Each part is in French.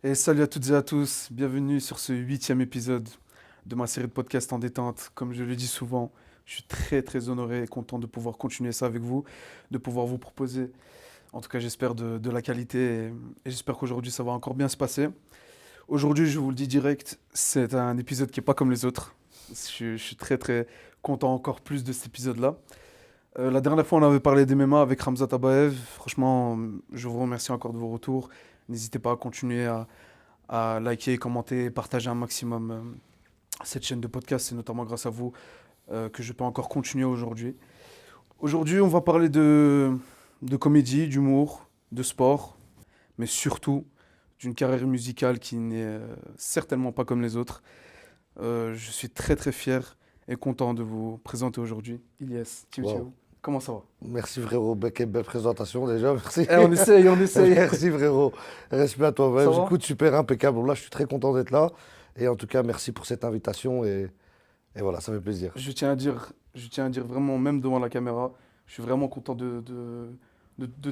Et salut à toutes et à tous, bienvenue sur ce huitième épisode de ma série de podcasts en détente. Comme je le dis souvent, je suis très honoré et content de pouvoir continuer ça avec vous, de pouvoir vous proposer, en tout cas j'espère, de la qualité et j'espère qu'aujourd'hui ça va encore bien se passer. Aujourd'hui, je vous le dis direct, c'est un épisode qui n'est pas comme les autres. Je suis très content encore plus de cet épisode-là. La dernière fois, on avait parlé d'MMA avec Ramzat Abaev. Franchement, je vous remercie encore de vos retours. N'hésitez pas à continuer à liker, commenter, partager un maximum cette chaîne de podcast. C'est notamment grâce à vous que je peux encore continuer aujourd'hui. Aujourd'hui, on va parler de comédie, d'humour, de sport, mais surtout d'une carrière musicale qui n'est certainement pas comme les autres. Je suis très fier et content de vous présenter aujourd'hui Ilyes Wow. Tiou. Comment ça va? Merci frérot, belle présentation déjà, merci. Eh, on essaye, on essaye. Merci frérot, respect à Ça toi-même. va? Écoute, super impeccable. Là, je suis très content d'être là. Et en tout cas, merci pour cette invitation. Et voilà, ça fait plaisir. Je tiens à dire vraiment, même devant la caméra, je suis vraiment content de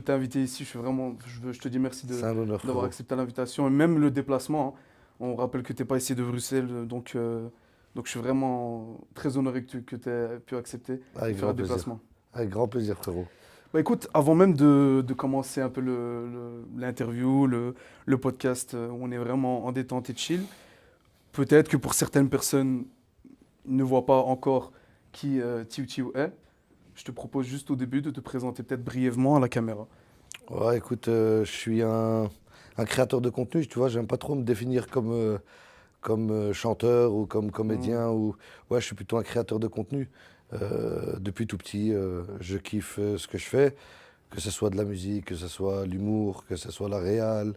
t'inviter ici. Je te dis merci C'est un honneur d'avoir frérot. accepté l'invitation et même le déplacement, hein. On rappelle que tu n'es pas ici de Bruxelles, donc je suis vraiment très honoré que tu aies pu accepter de Avec faire le grand plaisir. déplacement. Avec grand plaisir frérot. Bah écoute, avant même de commencer un peu l'interview, le podcast où on est vraiment en détente et chill, peut-être que pour certaines personnes, ils ne voient pas encore qui Tiu Tiu est. Je te propose juste au début de te présenter peut-être brièvement à la caméra. Ouais, écoute, je suis un créateur de contenu, tu vois, j'aime pas trop me définir comme chanteur ou comme Hmm. comédien. Ouais, je suis plutôt un créateur de contenu. Depuis tout petit, je kiffe ce que je fais. Que ce soit de la musique, que ce soit l'humour, que ce soit la réal.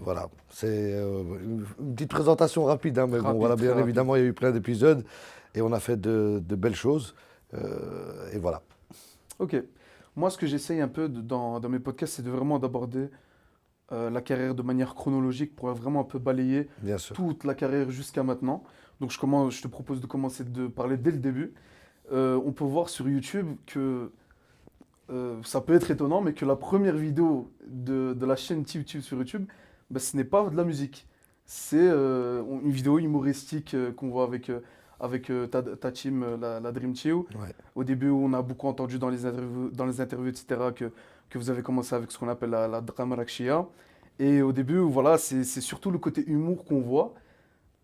Voilà, c'est une petite présentation rapide, hein, mais bon, Rapide, voilà, très bien rapide. évidemment, il y a eu plein d'épisodes et on a fait de belles choses. Et voilà, Ok. Moi, ce que j'essaye un peu dans mes podcasts, c'est de vraiment d'aborder la carrière de manière chronologique pour vraiment un peu balayer bien sûr. toute la carrière jusqu'à maintenant. Donc je te propose de commencer de parler dès le début. On peut voir sur YouTube que ça peut être étonnant, mais que la première vidéo de la chaîne TubeTube sur YouTube, bah, ce n'est pas de la musique. C'est une vidéo humoristique qu'on voit avec ta team, la Dream Team. Ouais. Au début, on a beaucoup entendu dans les interviews etc., que vous avez commencé avec ce qu'on appelle la drama rakshia. Et au début, voilà, c'est surtout le côté humour qu'on voit.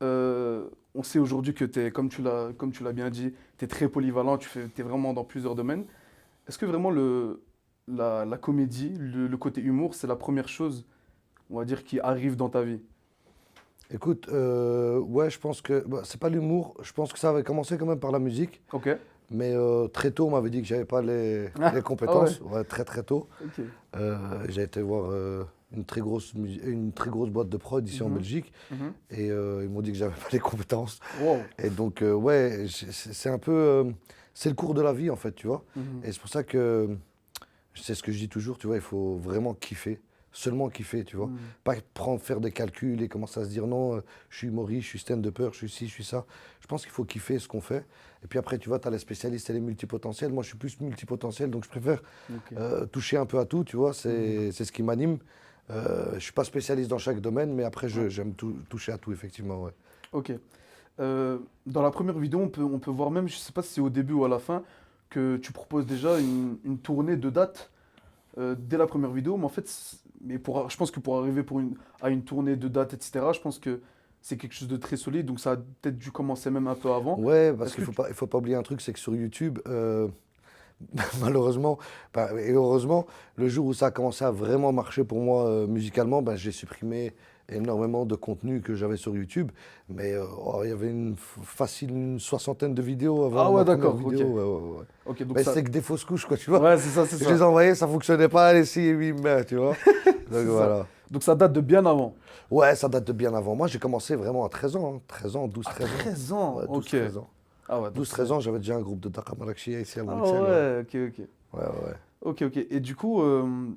On sait aujourd'hui que comme tu l'as bien dit, tu es très polyvalent, t'es vraiment dans plusieurs domaines. Est-ce que vraiment la comédie, le côté humour, c'est la première chose, on va dire, qui arrive dans ta vie? Écoute, ouais, je pense que bah, c'est pas l'humour, je pense que ça avait commencé quand même par la musique, Ok. mais très tôt, on m'avait dit que j'avais pas les Ah ouais, compétences, ouais, très tôt. ok. J'ai été voir une très grosse boîte de prod ici en Mhm, Belgique mhm. et ils m'ont dit que j'avais pas les compétences. Wow. Et donc, ouais, c'est un peu. C'est le cours de la vie, en fait, tu vois. Mhm, Et c'est pour ça que c'est ce que je dis toujours, tu vois, il faut vraiment kiffer. Seulement kiffer, tu vois. mhm. Pas prendre, faire des calculs et commencer à se dire non, je suis humoriste, je suis stand-upper, je suis ci, je suis ça. Je pense qu'il faut kiffer ce qu'on fait. Et puis après, tu vois, tu as les spécialistes et les multipotentiels. Moi, je suis plus multipotentiel, donc je préfère Ok. toucher un peu à tout, tu vois. Mhm. C'est ce qui m'anime. Je suis pas spécialiste dans chaque domaine, mais après, Ouais. j'aime toucher à tout, effectivement, ouais. Ok. Dans la première vidéo, on peut voir même, je sais pas si c'est au début ou à la fin, que tu proposes déjà une tournée de dates dès la première vidéo. Mais en fait, je pense que pour arriver à une tournée de dates, etc., je pense que c'est quelque chose de très solide. Donc ça a peut-être dû commencer même un peu avant. Ouais, parce Est-ce que il faut pas oublier un truc, c'est que sur YouTube, malheureusement, et heureusement, le jour où ça a commencé à vraiment marcher pour moi musicalement, ben, j'ai supprimé énormément de contenu que j'avais sur YouTube. Mais il y avait facile une soixantaine de vidéos Ah avant ouais, ma première d'accord, ok. vidéo. Ouais. Ok, donc Mais ça. c'était que des fausses couches, quoi, tu vois. Ouais, c'est ça, c'est Je les ça. envoyais, ça fonctionnait pas, allez, si, oui, mais, tu vois. Donc C'est ça. voilà. Donc ça date de bien avant. Ouais, ça date de bien avant. Moi, j'ai commencé vraiment à 13 ans, hein. 13 ans, douze À treize ans. 13 ans, Ouais, douze ok. treize ans. Ah ouais, donc Douze c'est. treize ans, j'avais déjà un groupe de Dakar Marrakechia ici à Ah Bruxelles, ouais. ouais, ok, ok. Ouais, ouais, ouais. Ok, ok. Et du coup, on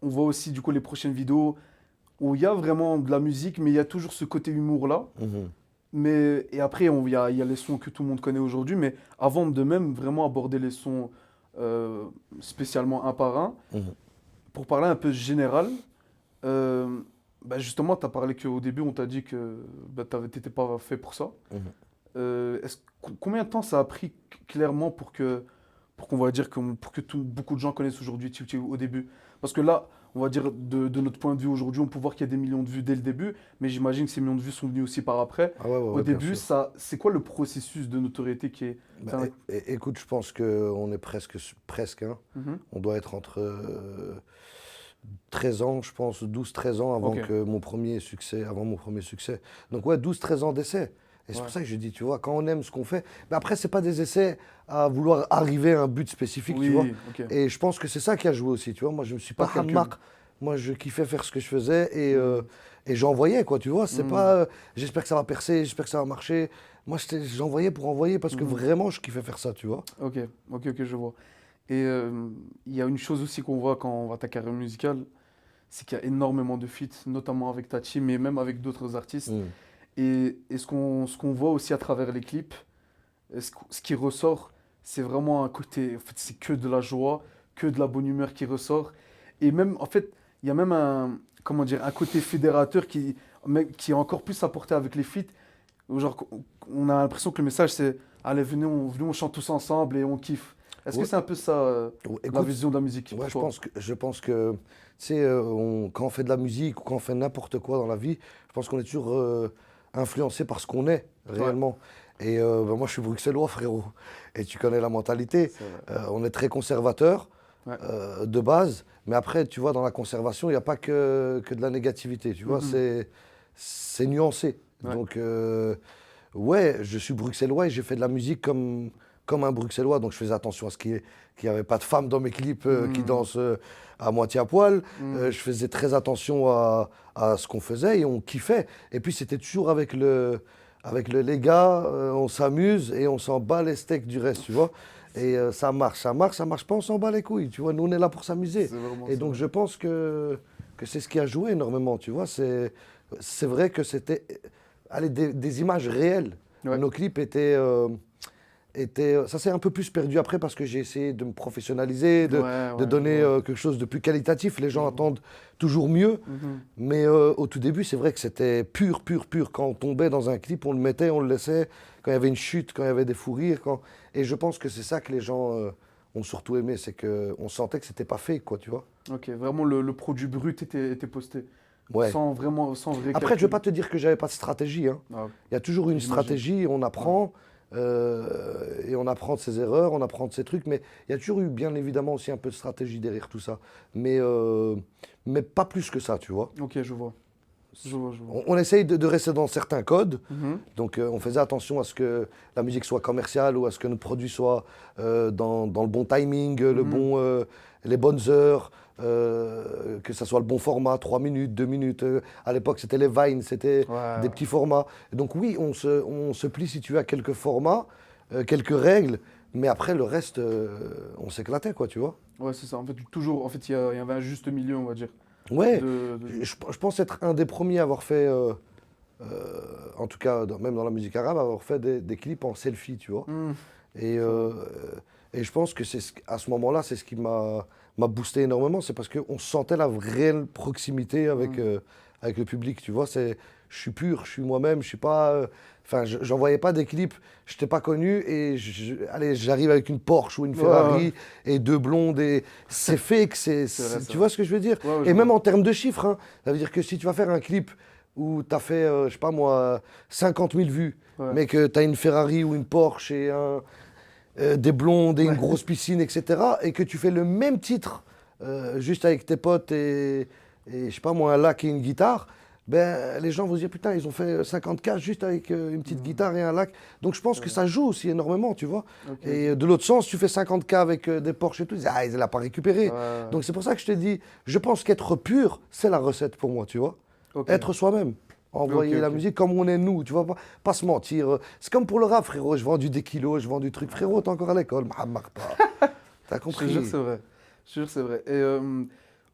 voit aussi du coup les prochaines vidéos où il y a vraiment de la musique, mais il y a toujours ce côté humour-là. Mhm. Et après, il y a les sons que tout le monde connaît aujourd'hui, mais avant de même vraiment aborder les sons spécialement un par un, Mhm. pour parler un peu général, euh, Bah justement, tu as parlé qu'au début, on t'a dit que bah, tu n'étais pas fait pour ça. Mhm. Combien de temps ça a pris clairement pour qu'on va dire pour que beaucoup de gens connaissent aujourd'hui TikTok au début? Parce que là, on va dire de notre point de vue aujourd'hui, on peut voir qu'il y a des millions de vues dès le début, mais j'imagine que ces millions de vues sont venus aussi par après. Ah ouais, ouais, Au ouais, bien début, sûr. ça, c'est quoi le processus de notoriété qui est... Bah, Enfin, écoute, je pense qu'on est presque, hein. mhm. On doit être entre 13 ans, je pense, 12 13 ans Ok, avant mon premier succès. Donc ouais, 12 13 ans d'essai. Et c'est ouais. pour ça que je dis, tu vois, quand on aime ce qu'on fait, mais après, c'est pas des essais à vouloir arriver à un but spécifique, tu vois. Oui, ok. Et je pense que c'est ça qui a joué aussi, tu vois. Moi, je me suis Pas pas de calcul. hammak. Moi, je kiffais faire ce que je faisais Mhm. et j'envoyais, quoi, tu vois. C'est Mhm. pas, j'espère que ça va percer, j'espère que ça va marcher. Moi, j'envoyais pour envoyer parce que Mhm. vraiment, je kiffais faire ça, tu vois. Ok, ok, je vois. Et il y a une chose aussi qu'on voit quand on voit ta carrière musicale, c'est qu'il y a énormément de feats, notamment avec ta team, mais même avec d'autres artistes. Mm. Et ce qu'on voit aussi à travers les clips, ce qui ressort, c'est vraiment un côté, en fait, c'est que de la joie, que de la bonne humeur qui ressort. Et même, en fait, il y a même un, comment dire, un côté fédérateur qui est encore plus apporté avec les feats. Genre, on a l'impression que le message, c'est, allez, venez, on chante tous ensemble et on kiffe. Est-ce que Ouais. c'est un peu ça, la Écoute, vision de la musique ouais, pour toi? je pense que, tu sais, quand on fait de la musique ou quand on fait n'importe quoi dans la vie, je pense qu'on est toujours influencé par ce qu'on est Ouais, réellement. Et ben, moi, je suis bruxellois, frérot. Et tu connais la mentalité. c'est vrai. On est très conservateur Ouais. de base, mais après, tu vois, dans la conservation, il n'y a pas que de la négativité. Tu vois, Mhm. c'est nuancé. Ouais. Donc, ouais, je suis bruxellois et j'ai fait de la musique comme un bruxellois. Donc, je faisais attention à ce qu'il n'y avait pas de femmes dans mes clips qui Mhm. dansent à moitié à poil. Mhm. Je faisais très attention à ce qu'on faisait et on kiffait. Et puis, c'était toujours les gars, on s'amuse et on s'en bat les steaks du reste, tu vois. Et ça marche pas, on s'en bat les couilles, tu vois. Nous, on est là pour s'amuser. C'est vraiment Et ça. donc, je pense que c'est ce qui a joué énormément, tu vois. C'est vrai que c'était allez, des images réelles. Ouais. Nos clips ça s'est un peu plus perdu après parce que j'ai essayé de me professionnaliser, Ouais, de ouais, je donner vois. quelque chose de plus qualitatif. Les Je gens vois. attendent toujours mieux. Mhm. Mais au tout début, c'est vrai que c'était pur, pur, pur. Quand on tombait dans un clip, on le mettait, on le laissait. Quand il y avait une chute, quand il y avait des fous rires. Et je pense que c'est ça que les gens ont surtout aimé. C'est qu'on sentait que c'était pas fake, quoi, tu vois. Ok, vraiment le produit brut était posté. Ouais. Sans vrai Après, je ne vais calcul. pas te dire que j'avais pas de stratégie, hein. Ah, ouais, Il y a toujours une j'imagine. stratégie, on Ouais. apprend, et on apprend de ses erreurs, on apprend de ses trucs, mais il y a toujours eu bien évidemment aussi un peu de stratégie derrière tout ça. Mais, euh, mais pas plus que ça, tu vois. Ok, je vois. Je vois. On essaye de rester dans certains codes, Mhm. donc on faisait attention à ce que la musique soit commerciale ou à ce que notre produit soit dans le bon timing, Mhm. les bonnes heures, que ça soit le bon format, 3 minutes, 2 minutes. À l'époque, c'était les Vines, c'était Ouais, des petits formats. Donc oui, on se plie, si tu veux, à quelques formats, quelques règles, mais après, le reste, on s'éclatait, quoi, tu vois. ouais, c'est ça. En fait, toujours, en fait, il y avait un juste milieu, on va dire. Ouais, De... je pense être un des premiers à avoir fait, en tout cas, même dans la musique arabe, à avoir fait des clips en selfie, tu vois. Mhm. Et, C'est vrai. et je pense que à ce moment-là, c'est ce qui m'a boosté énormément. C'est parce qu'on sentait la vraie proximité Mhm. avec le public. Tu vois, je suis pur, je suis moi-même. Je suis pas. Enfin, j'envoyais pas des clips. Je n'étais pas connu et allez, j'arrive avec une Porsche ou une Ouais, ouais, Ferrari et deux blondes et c'est fake. c'est vrai, c'est Tu vrai. vois ce que je veux dire? Ouais, ouais, je Et même vois. en termes de chiffres, hein, ça veut dire que si tu vas faire un clip où tu as fait, je sais pas moi, 50 000 vues, Ouais. mais que tu as une Ferrari ou une Porsche et des blondes et une Ouais. grosse piscine, etc. Et que tu fais le même titre juste avec tes potes et je sais pas moi, un lac et une guitare, ben, les gens vont se dire putain, ils ont fait 50K juste avec une petite Mhm. guitare et un lac. Donc je pense C'est que vrai. ça joue aussi énormément, tu vois. Ok, Et ok. de l'autre sens, tu fais 50K avec des Porsche et tout, ils disent, ah, il l'a pas récupéré. Ouais. Donc c'est pour ça que je te dis, je pense qu'être pur, c'est la recette pour moi, tu vois. Ok, Être soi-même. ok, Envoyer la ok. musique comme on est nous, tu vois, pas se mentir. C'est comme pour le rap, frérot. Je vends des kilos, je vends du truc. Frérot, t'es encore à l'école. Mahamar pas. T'as Je te jure, compris? c'est vrai. Je te jure, c'est vrai. Et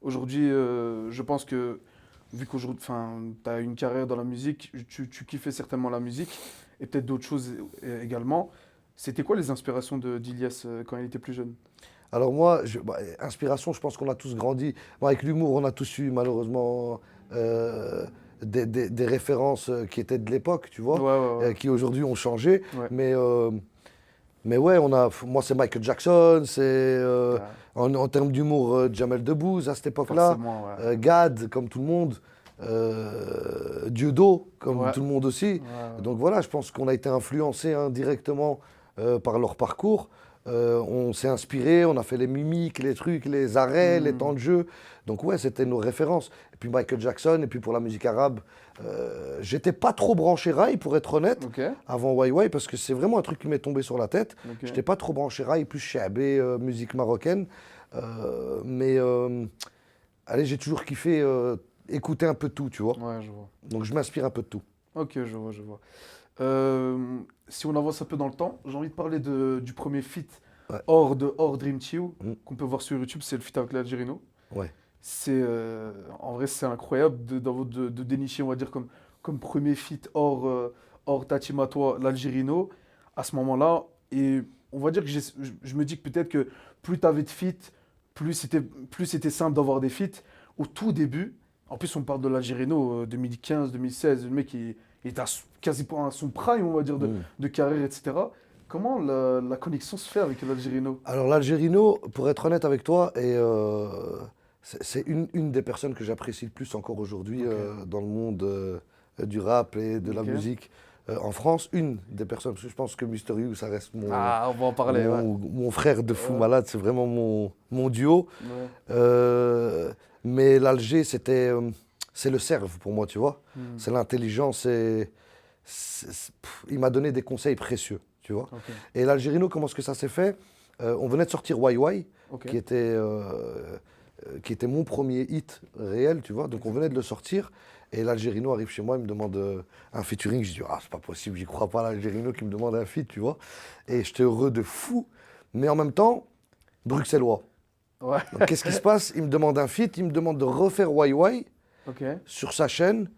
aujourd'hui, je pense que, vu qu'aujourd'hui, enfin, tu as une carrière dans la musique, tu kiffais certainement la musique, et peut-être d'autres choses également. C'était quoi les inspirations d'Ilias quand il était plus jeune? Alors moi, inspiration, je pense qu'on a tous grandi. Bon, avec l'humour, on a tous eu malheureusement des références qui étaient de l'époque, tu vois, Ouais. qui aujourd'hui ont changé. Ouais. Mais ouais, moi c'est Michael Jackson, c'est Ouais. en termes d'humour Jamel Debbouze à cette époque-là, Forcément, ouais. Gad comme tout le monde, Dieudo comme Ouais. tout le monde aussi. Ouais. Donc voilà, je pense qu'on a été influencé indirectement par leur parcours. On s'est inspiré, on a fait les mimiques, les trucs, les arrêts, les temps de jeu. Donc ouais, c'était nos références. Et puis Michael Jackson, et puis pour la musique arabe, j'étais pas trop branché rail pour être honnête, Ok. avant YY, parce que c'est vraiment un truc qui m'est tombé sur la tête. Ok. J'étais pas trop branché rail, plus chabé, musique marocaine. Mais allez, j'ai toujours kiffé écouter un peu de tout, tu vois. Ouais, je vois. Donc je m'inspire un peu de tout. Ok, je vois, je vois. Si on avance un peu dans le temps, j'ai envie de parler du premier feat Ouais. hors Dream Team Mm. qu'on peut voir sur YouTube, c'est le feat avec l'Algérino. Ouais. En vrai, c'est incroyable de dénicher, on va dire, comme premier feat hors Tatima, toi, l'Algérino, à ce moment-là. Et on va dire que je me dis que peut-être que plus tu avais de feats, plus c'était simple d'avoir des feats. Au tout début, en plus, on parle de l'Algérino 2015-2016, le mec il est quasi à son prime, on va dire, Mm. de carrière, etc. Comment la connexion se fait avec l'Algérino? Alors l'Algérino, pour être honnête avec toi, c'est une des personnes que j'apprécie le plus encore aujourd'hui Ok. dans le monde du rap et de la Ok. musique en France. Une des personnes, parce que je pense que Mister You, ça reste Ah, on va en parler, ouais. mon frère de fou Ouais. malade, c'est vraiment mon duo. Ouais. Mais l'Alger, c'est le cerveau pour moi, tu vois. Hmm. C'est l'intelligence il m'a donné des conseils précieux, tu vois. Ok. Et l'Algérino, comment est-ce que ça s'est fait? On venait de sortir YY, Ok. qui était mon premier hit réel, tu vois. Donc on venait de le sortir. Et l'Algérino arrive chez moi, il me demande un featuring. Je dis, ah, c'est pas possible, j'y crois pas, l'Algérino qui me demande un feat, tu vois. Et j'étais heureux de fou. Mais en même temps, bruxellois. Ouais. Donc qu'est-ce qui se passe? Il me demande un feat, il me demande de refaire YY Ok. sur sa chaîne.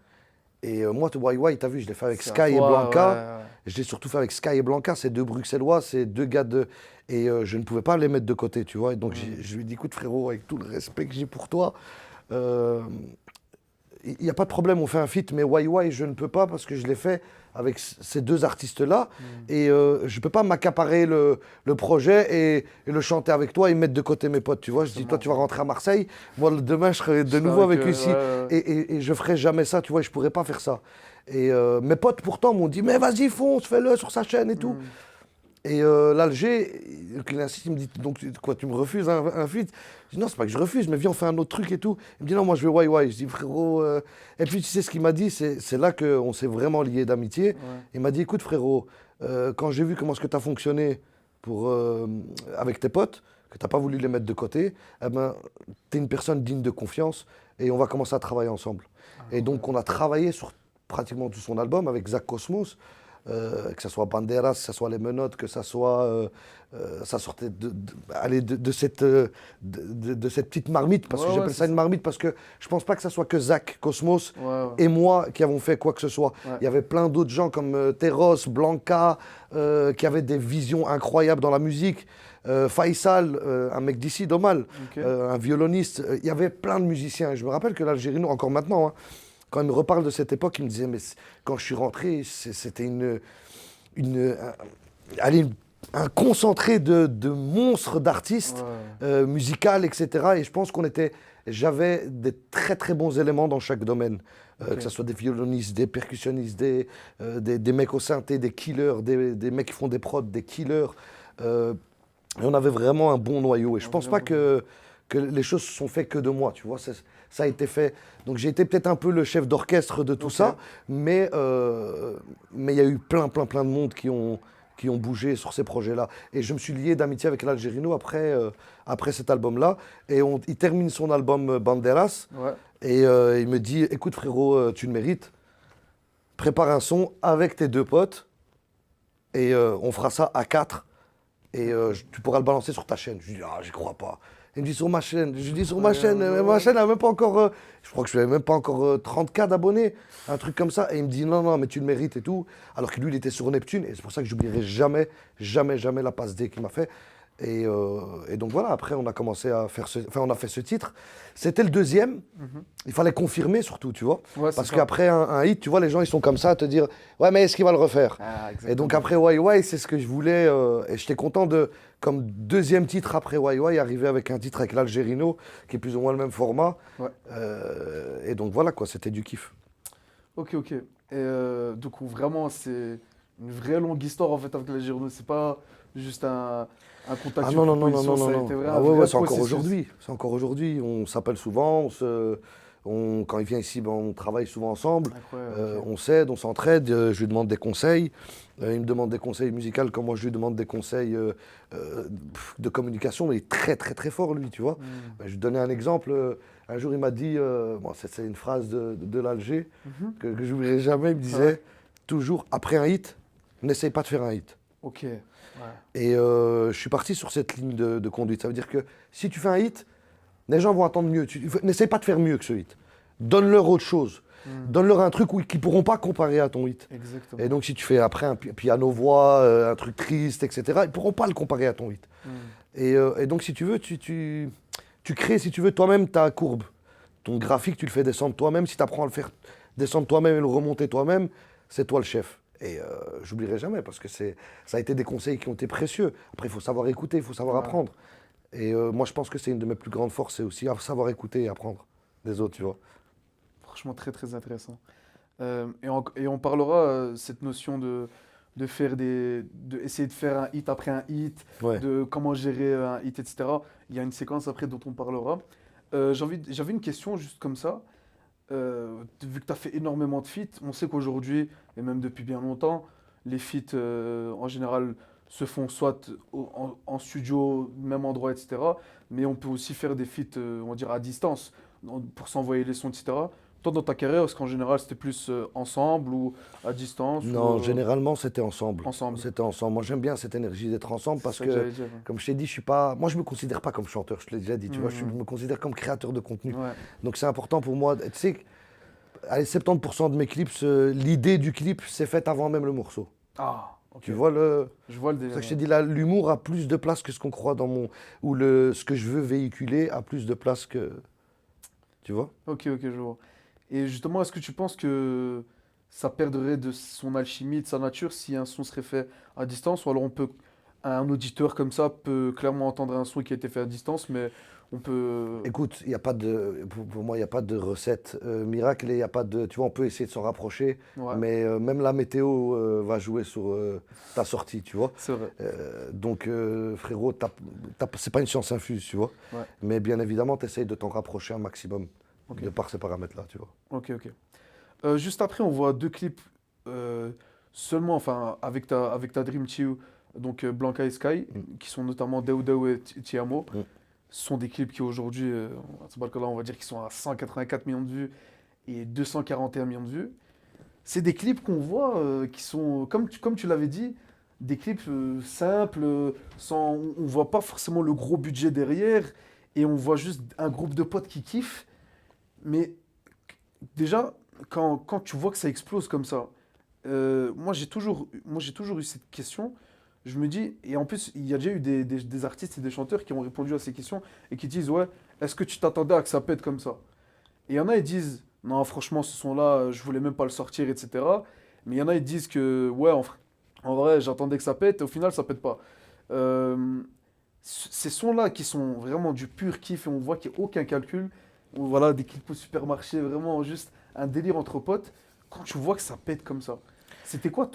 Et moi, YY, t'as vu, je l'ai fait avec C'est à Sky et toi, Blanca. ouais. Je l'ai surtout fait avec Sky et Blanca, c'est deux Bruxellois, c'est deux gars de... Et je ne pouvais pas les mettre de côté, tu vois. Et donc je lui ai dit, écoute frérot, avec tout le respect que j'ai pour toi, il n'y a pas de problème, on fait un feat, mais YY, je ne peux pas parce que je l'ai fait avec ces deux artistes-là. Et je ne peux pas m'accaparer le projet et le chanter avec toi et mettre de côté mes potes, tu vois. Je dis, toi, tu vas rentrer à Marseille, moi, demain, je serai de nouveau avec eux ici. Ouais. Et je ferai jamais ça, tu vois, je pourrais pas faire ça. Et mes potes, pourtant, m'ont dit, mais vas-y, fonce, fais-le sur sa chaîne et tout. Et l'Alger, il insiste, il me dit, donc quoi, tu me refuses un feat? Je dis, non, c'est pas que je refuse, mais viens, on fait un autre truc et tout. Il me dit, non, moi, je veux YY. Je dis, frérot. Et puis, tu sais ce qu'il m'a dit, c'est là qu'on s'est vraiment liés d'amitié. Ouais. Il m'a dit, écoute, frérot, quand j'ai vu comment est-ce que tu as fonctionné avec tes potes, que tu n'as pas voulu les mettre de côté, eh ben, tu es une personne digne de confiance et on va commencer à travailler ensemble. Et donc, on a travaillé sur pratiquement tout son album avec Zach Cosmos. Que ce soit Banderas, que ce soit Les Menottes, que ça soit ça sortait de cette petite marmite, parce que Ouais, j'appelle c'est ça une ça. marmite, parce que je pense pas que ça soit que Zach Cosmos Ouais. et moi qui avons fait quoi que ce soit. Ouais. Il y avait plein d'autres gens comme Teros, Blanca, qui avaient des visions incroyables dans la musique. Faisal, un mec d'ici, Domal, Ok. un violoniste. Il y avait plein de musiciens. Je me rappelle que l'Algérino, encore maintenant, hein, quand il me reparle de cette époque, il me disait, mais quand je suis rentré, c'était allez, un concentré de monstres d'artistes Ouais. musicales, etc. Et je pense j'avais des très très bons éléments dans chaque domaine. Ok. Que ce soit des violonistes, des percussionnistes, des mecs au synthé, des killers, des mecs qui font des prods, des killers. Et on avait vraiment un bon noyau. Et je pense pas que les choses se sont faites que de moi, tu vois. Ça a été fait. Donc j'ai été peut-être un peu le chef d'orchestre de tout Ok. ça, mais il y a eu plein de monde qui ont bougé sur ces projets-là. Et je me suis lié d'amitié avec l'Algérino après cet album-là. Et il termine son album Banderas. Ouais. Et il me dit, écoute frérot, tu le mérites. Prépare un son avec tes deux potes. Et on fera ça à 4. Et tu pourras le balancer sur ta chaîne. Je lui dis, ah, j'y crois pas. Il me dit sur ma chaîne. Je lui dis sur ma chaîne. Ma chaîne n'a même pas encore. Je crois que je n'avais même pas encore 30K d'abonnés. Un truc comme ça. Et il me dit non, mais tu le mérites et tout. Alors que lui, il était sur Neptune. Et c'est pour ça que j'oublierai jamais la passe D qu'il m'a fait. Et donc voilà, après on a commencé à faire on a fait ce titre. C'était le deuxième, il fallait confirmer surtout, tu vois. Ouais, c'est Parce ça. qu'après un hit, tu vois, les gens ils sont comme ça à te dire, ouais mais est-ce qu'il va le refaire? Ah, Et donc exactement. après Why Why, c'est ce que je voulais, et j'étais content de, comme deuxième titre après Why Why, arriver avec un titre avec l'Algérino, qui est plus ou moins le même format. Ouais. Et donc voilà quoi, c'était du kiff. Ok, ok. Et du coup, vraiment, c'est une vraie longue histoire en fait avec la Gironde. C'est pas juste un contact Ah sur non, non, non, non, proposition, non, non, ça a non. été Ah un ouais, vrai ouais, c'est encore processus. aujourd'hui. C'est encore aujourd'hui. On s'appelle souvent. Quand il vient ici, ben, on travaille souvent ensemble. Incroyable, ok. On s'aide, on s'entraide. Je lui demande des conseils. Il me demande des conseils musicaux, comme moi je lui demande des conseils de communication. Il est très, très, très fort, lui, tu vois. Hmm. Ben, je vais te donner un exemple. Un jour, il m'a dit, bon, c'est une phrase de l'Alger Mhm. que je n'oublierai jamais. Il me Ah ouais? disait, toujours, après un hit, n'essaye pas de faire un hit. Ok. Ouais. Et je suis parti sur cette ligne de conduite. Ça veut dire que si tu fais un hit, les gens vont attendre mieux. N'essaye pas de faire mieux que ce hit. Donne-leur autre chose. Hmm. Donne-leur un truc qu'ils ne pourront pas comparer à ton hit. Exactement. Et donc si tu fais après un piano-voix, un truc triste, etc., ils ne pourront pas le comparer à ton hit. Hmm. Et donc si tu veux, tu crées, si tu veux, toi-même ta courbe. Ton graphique, tu le fais descendre toi-même. Si tu apprends à le faire descendre toi-même et le remonter toi-même, c'est toi le chef. Et j'oublierai jamais parce que ça a été des conseils qui ont été précieux. Après, il faut savoir écouter, il faut savoir Ouais. apprendre. Et moi, je pense que c'est une de mes plus grandes forces, c'est aussi à savoir écouter et apprendre des autres, tu vois. Franchement, très très intéressant. Et on parlera cette notion de faire essayer de faire un hit après un hit, Ouais. de comment gérer un hit, etc. Il y a une séquence après dont on parlera. J'avais une question juste comme ça. Vu que tu as fait énormément de feats, on sait qu'aujourd'hui, et même depuis bien longtemps, les feats en général se font soit en studio, même endroit, etc. Mais on peut aussi faire des feats, on va dire, à distance, pour s'envoyer les sons, etc. Toi, dans ta carrière, est-ce qu'en général, c'était plus ensemble ou à distance ou Non, généralement, c'était ensemble. ensemble? C'était ensemble. Moi, j'aime bien cette énergie d'être ensemble C'est parce ça que que, j'allais dire. comme je t'ai dit, je suis pas. Moi, je me considère pas comme chanteur, je te l'ai déjà dit, tu vois. Je Mhm. me considère comme créateur de contenu. Ouais. Donc, c'est important pour moi. Tu sais, allez, 70% de mes clips, l'idée du clip s'est faite avant même le morceau. Ah, ok. Tu vois le. Je vois le C'est ça délire. que je t'ai dit là, l'humour a plus de place que ce qu'on croit dans mon. Ou ce que je veux véhiculer a plus de place que. Tu vois? Ok, ok, je vois. Et justement, est-ce que tu penses que ça perdrait de son alchimie, de sa nature, si un son serait fait à distance? Ou alors un auditeur comme ça peut clairement entendre un son qui a été fait à distance, mais on peut... Écoute, il y a pas de, pour moi, il n'y a pas de recette miracle et il y a pas de. Tu vois, on peut essayer de s'en rapprocher, Ouais, mais même la météo va jouer sur ta sortie, tu vois. c'est vrai. Donc, frérot, c'est pas une science infuse, tu vois. Ouais, Mais bien évidemment, tu essayes de t'en rapprocher un maximum ok, de par ces paramètres-là, tu vois. ok, ok. Juste après, on voit deux clips seulement, enfin, avec ta Dream Team, donc Blanca et Sky, Mm. qui sont notamment Deu Deu et Ti Amo. Mm. Ce sont des clips qui aujourd'hui, on va dire qu'ils sont à 184 millions de vues et 241 millions de vues. C'est des clips qu'on voit qui sont, comme tu l'avais dit, des clips simples, on voit pas forcément le gros budget derrière, et on voit juste un groupe de potes qui kiffent. Mais déjà, quand tu vois que ça explose comme ça, moi j'ai toujours eu cette question. Je me dis, et en plus, il y a déjà eu des artistes et des chanteurs qui ont répondu à ces questions et qui disent, ouais, est-ce que tu t'attendais à que ça pète comme ça? Et il y en a, ils disent, non, franchement, ce son-là, je voulais même pas le sortir, etc. Mais il y en a, ils disent que, ouais, en vrai, j'attendais que ça pète, et au final, ça pète pas. Euh, Ces sons-là qui sont vraiment du pur kiff, et on voit qu'il n'y a aucun calcul, ou voilà, des clips au supermarché, vraiment juste un délire entre potes, quand tu vois que ça pète comme ça, c'était quoi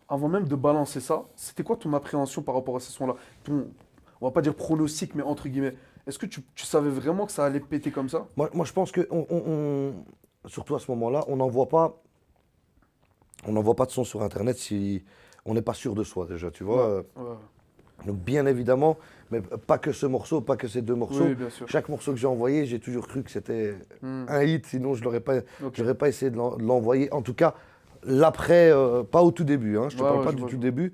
avant même de balancer ça, c'était quoi ton appréhension par rapport à ces sons-là? On va pas dire pronostic, mais entre guillemets, est-ce que tu savais vraiment que ça allait péter comme ça? Moi, je pense que, surtout à ce moment-là, on n'envoie pas de son sur Internet si on n'est pas sûr de soi déjà, tu vois. Ouais, ouais. Donc bien évidemment, mais pas que ce morceau, pas que ces deux morceaux. Oui, bien sûr. Chaque morceau que j'ai envoyé, j'ai toujours cru que c'était Hmm, un hit, sinon je n'aurais pas, ok. j'aurais pas essayé de l'envoyer. En tout cas, l'après, pas au tout début, hein, je ne te Ouais, parle ouais, pas je du vois, tout je vois. début.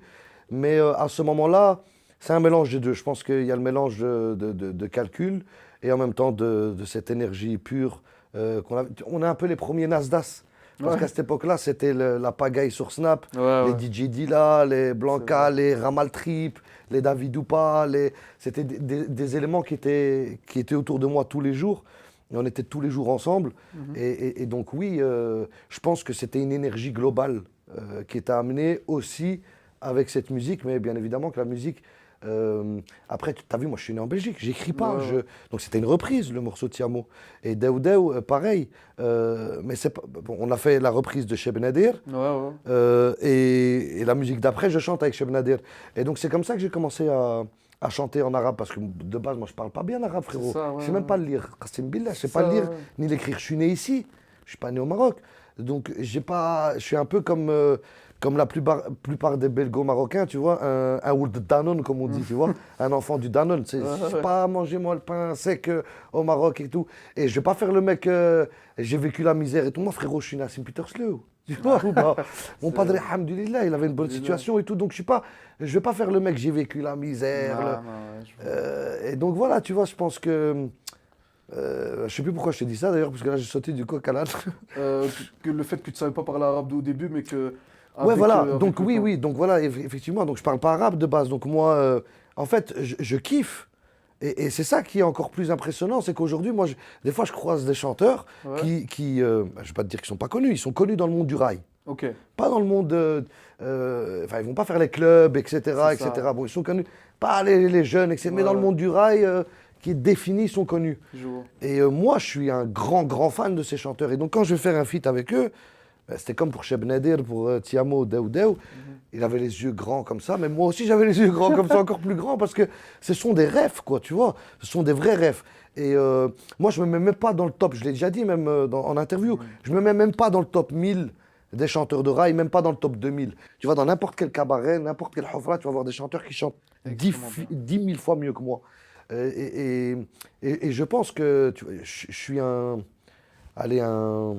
Mais à ce moment-là, c'est un mélange des deux. Je pense qu'il y a le mélange de calcul et en même temps de cette énergie pure qu'on a. On est un peu les premiers Nasdaq. Parce Ouais. qu'à cette époque-là, c'était la pagaille sur Snap, Ouais, les ouais. DJ Dilla, les Blanca, vrai. les Ramal Trip, les David Oupa, c'était des éléments qui étaient autour de moi tous les jours. Et on était tous les jours ensemble. Mhm. Et donc oui, je pense que c'était une énergie globale qui était amenée aussi avec cette musique. Mais bien évidemment que la musique, après, tu as vu, moi je suis né en Belgique, j'écris Ouais, pas. ouais. Donc c'était une reprise, le morceau de Tiamo. Et Deu Deu, pareil. Mais c'est pas... bon, on a fait la reprise de Cheb Nadir. Ouais, ouais. Et la musique d'après, je chante avec Cheb Nadir. Et donc c'est comme ça que j'ai commencé à chanter en arabe. Parce que de base, moi je parle pas bien arabe, C'est frérot. ça, Je ouais, sais même pas ouais. le lire. Qassim Billah, je sais C'est pas le ça, lire ouais. ni l'écrire. Je suis né ici. Je suis pas né au Maroc. Donc j'ai pas... je suis un peu comme la plupart des belgo-marocains, tu vois, un ould de Danone, comme on dit, tu vois, un enfant du Danone. Ouais, Je sais ouais. pas manger moi le pain sec au Maroc et tout. Et je vais pas faire le mec, j'ai vécu la misère et tout. Moi, frérot, je suis né à Saint-Petersloe. Tu vois ou pas? Mon C'est padre, vrai. alhamdoulilah, il avait une bonne Alhamdoulilah. situation et tout. Donc je vais pas faire le mec, j'ai vécu la misère. Non, non, ouais, je vois. Et donc voilà, tu vois, je pense que. Je sais plus pourquoi je t'ai dit ça d'ailleurs, parce que là j'ai sauté du coq à l'âne. Que le fait que tu savais pas parler arabe au début, mais que Ouais, voilà. avec Donc le oui, temps. oui. Donc voilà, effectivement. Donc je parle pas arabe de base. Donc moi, en fait, je kiffe. Et c'est ça qui est encore plus impressionnant, c'est qu'aujourd'hui, moi, des fois, je croise des chanteurs Ouais. je vais pas te dire qu'ils sont pas connus, ils sont connus dans le monde du rail. Ok. Pas dans le monde, enfin, ils vont pas faire les clubs, C'est etc., ça. etc. Bon, ils sont connus, pas les jeunes, etc. Ouais, Mais dans le ouais. monde du rail, qui est défini, ils sont connus. Je vois. Et moi, je suis un grand fan de ces chanteurs. Et donc, quand je vais faire un feat avec eux, ben, c'était comme pour Cheb Nadir, pour Tiamo, Deu Deu. Mhm. Il avait les yeux grands comme ça, mais moi aussi j'avais les yeux grands comme ça, encore plus grands, parce que ce sont des rêves, quoi, tu vois. Ce sont des vrais rêves. Et moi, je me mets même pas dans le top, je l'ai déjà dit même en interview, Mhm. je me mets même pas dans le top 1000 des chanteurs de rail, même pas dans le top 2000. Tu vas dans n'importe quel cabaret, n'importe quel hofra, tu vas voir des chanteurs qui chantent Extrêmement bien. 10 000 fois mieux que moi. Et je pense que tu vois, je suis allez, un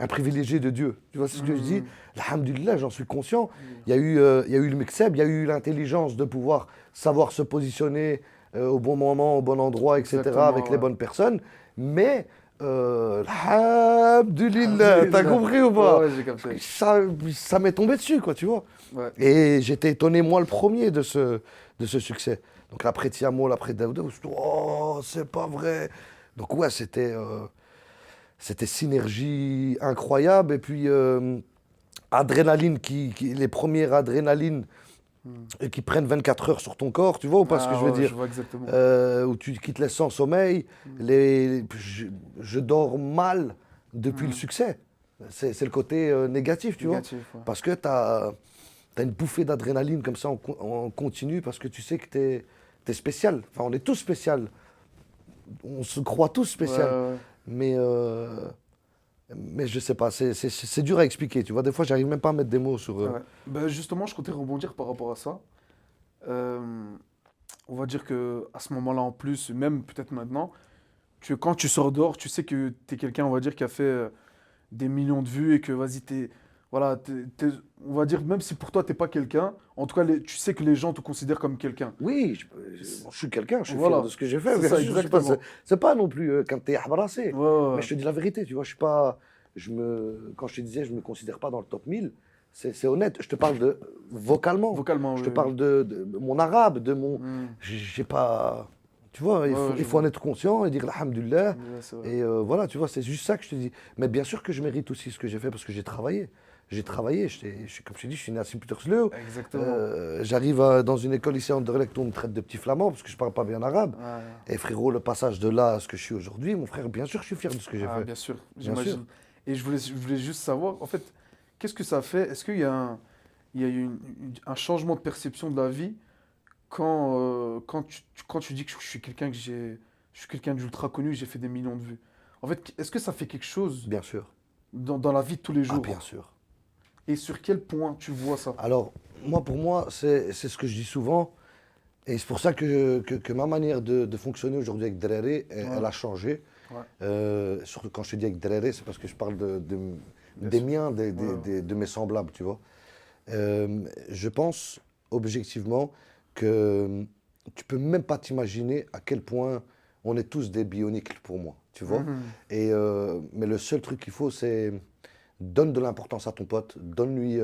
privilégié de Dieu. Tu vois ce que je dis? Mhm. Alhamdulillah, j'en suis conscient. Mhm. Il y a eu le mixeb, il y a eu l'intelligence de pouvoir savoir se positionner au bon moment, au bon endroit, etc., avec Exactement, les ouais. bonnes personnes. Mais, alhamdulillah, t'as Alhamdoulilah. compris ou Ouais, pas? ouais, j'ai capté. Ça, ça m'est tombé dessus, quoi, tu vois. Ouais. Et j'étais étonné, moi, le premier de ce succès. Donc, après Tiamo, après Daouda, je me suis dit, oh, c'est pas vrai. Donc, ouais, c'était synergie incroyable. Et puis, adrénaline, les premières adrénalines Mhm. qui prennent 24 heures sur ton corps, tu vois ou pas ce que Ah je veux ouais, ouais, je dire? vois exactement. Où qui te laissent sans sommeil. Mhm. Je dors mal depuis le Mhm. succès. C'est le côté négatif, tu vois. Négatif, ouais. Parce que tu as une bouffée d'adrénaline comme ça en continu, parce que tu sais que tu es spécial. Enfin, on est tous spécial. On se croit tous Ouais, spécial. ouais. Mais, euh, mais je sais pas, c'est dur à expliquer, tu vois. Des fois, j'arrive même pas à mettre des mots sur. Ouais. Ben justement, je comptais rebondir par rapport à ça. Euh, on va dire que à ce moment-là, en plus, même peut-être maintenant, quand tu sors dehors, tu sais que tu es quelqu'un, on va dire, qui a fait des millions de vues et que, vas-y, voilà, on va dire, même si pour toi, t'es pas quelqu'un, en tout cas, tu sais que les gens te considèrent comme quelqu'un. Oui, je suis quelqu'un, je suis fier de Voilà, ce que j'ai fait, c'est bien ça, sûr. C'est exactement. pas non plus quand t'es Ouais, embrassé. ouais, Mais ouais. je te dis la vérité, tu vois, je suis pas. Quand je te disais, je me considère pas dans le top 1000, c'est honnête. Je te parle de vocalement. Vocalement, Je oui, te oui. parle de mon arabe, de mon. Hmm. J'ai pas. Tu vois, Ouais, ouais, il je faut en vois. être conscient et dire alhamdulillah. Ouais, c'est vrai. Et voilà, tu vois, c'est juste ça que je te dis. Mais bien sûr que je mérite aussi ce que j'ai fait parce que j'ai travaillé. J'ai travaillé, comme je t'ai dit, je suis né à Saint-Petersloe. Exactement. J'arrive dans une école ici à Anderlecht, on me traite de petit flamand parce que je parle pas bien arabe. Ouais. Et frérot, le passage de là à ce que je suis aujourd'hui, mon frère, bien sûr, je suis fier de ce que j'ai Ah, fait. bien sûr, Bien sûr. j'imagine. Et je voulais juste savoir, en fait, qu'est-ce que ça fait? Est-ce qu'il y a il y a eu un changement de perception de la vie quand tu dis que je suis quelqu'un d'ultra connu, j'ai fait des millions de vues. En fait, est-ce que ça fait quelque chose Bien sûr. dans la vie de tous les Ah, bien jours? sûr. Et sur quel point tu vois ça? Alors, pour moi, c'est ce que je dis souvent. Et c'est pour ça que ma manière de fonctionner aujourd'hui avec Dréré, elle Ouais, a changé. ouais, Surtout quand je te dis avec Dréré, c'est parce que je parle bien des sûr. miens, Ouais, ouais. de mes semblables, tu vois. Je pense objectivement que tu peux même pas t'imaginer à quel point on est tous des bioniques pour moi, tu vois. Mhm. Mais le seul truc qu'il faut, c'est donne de l'importance à ton pote, donne-lui,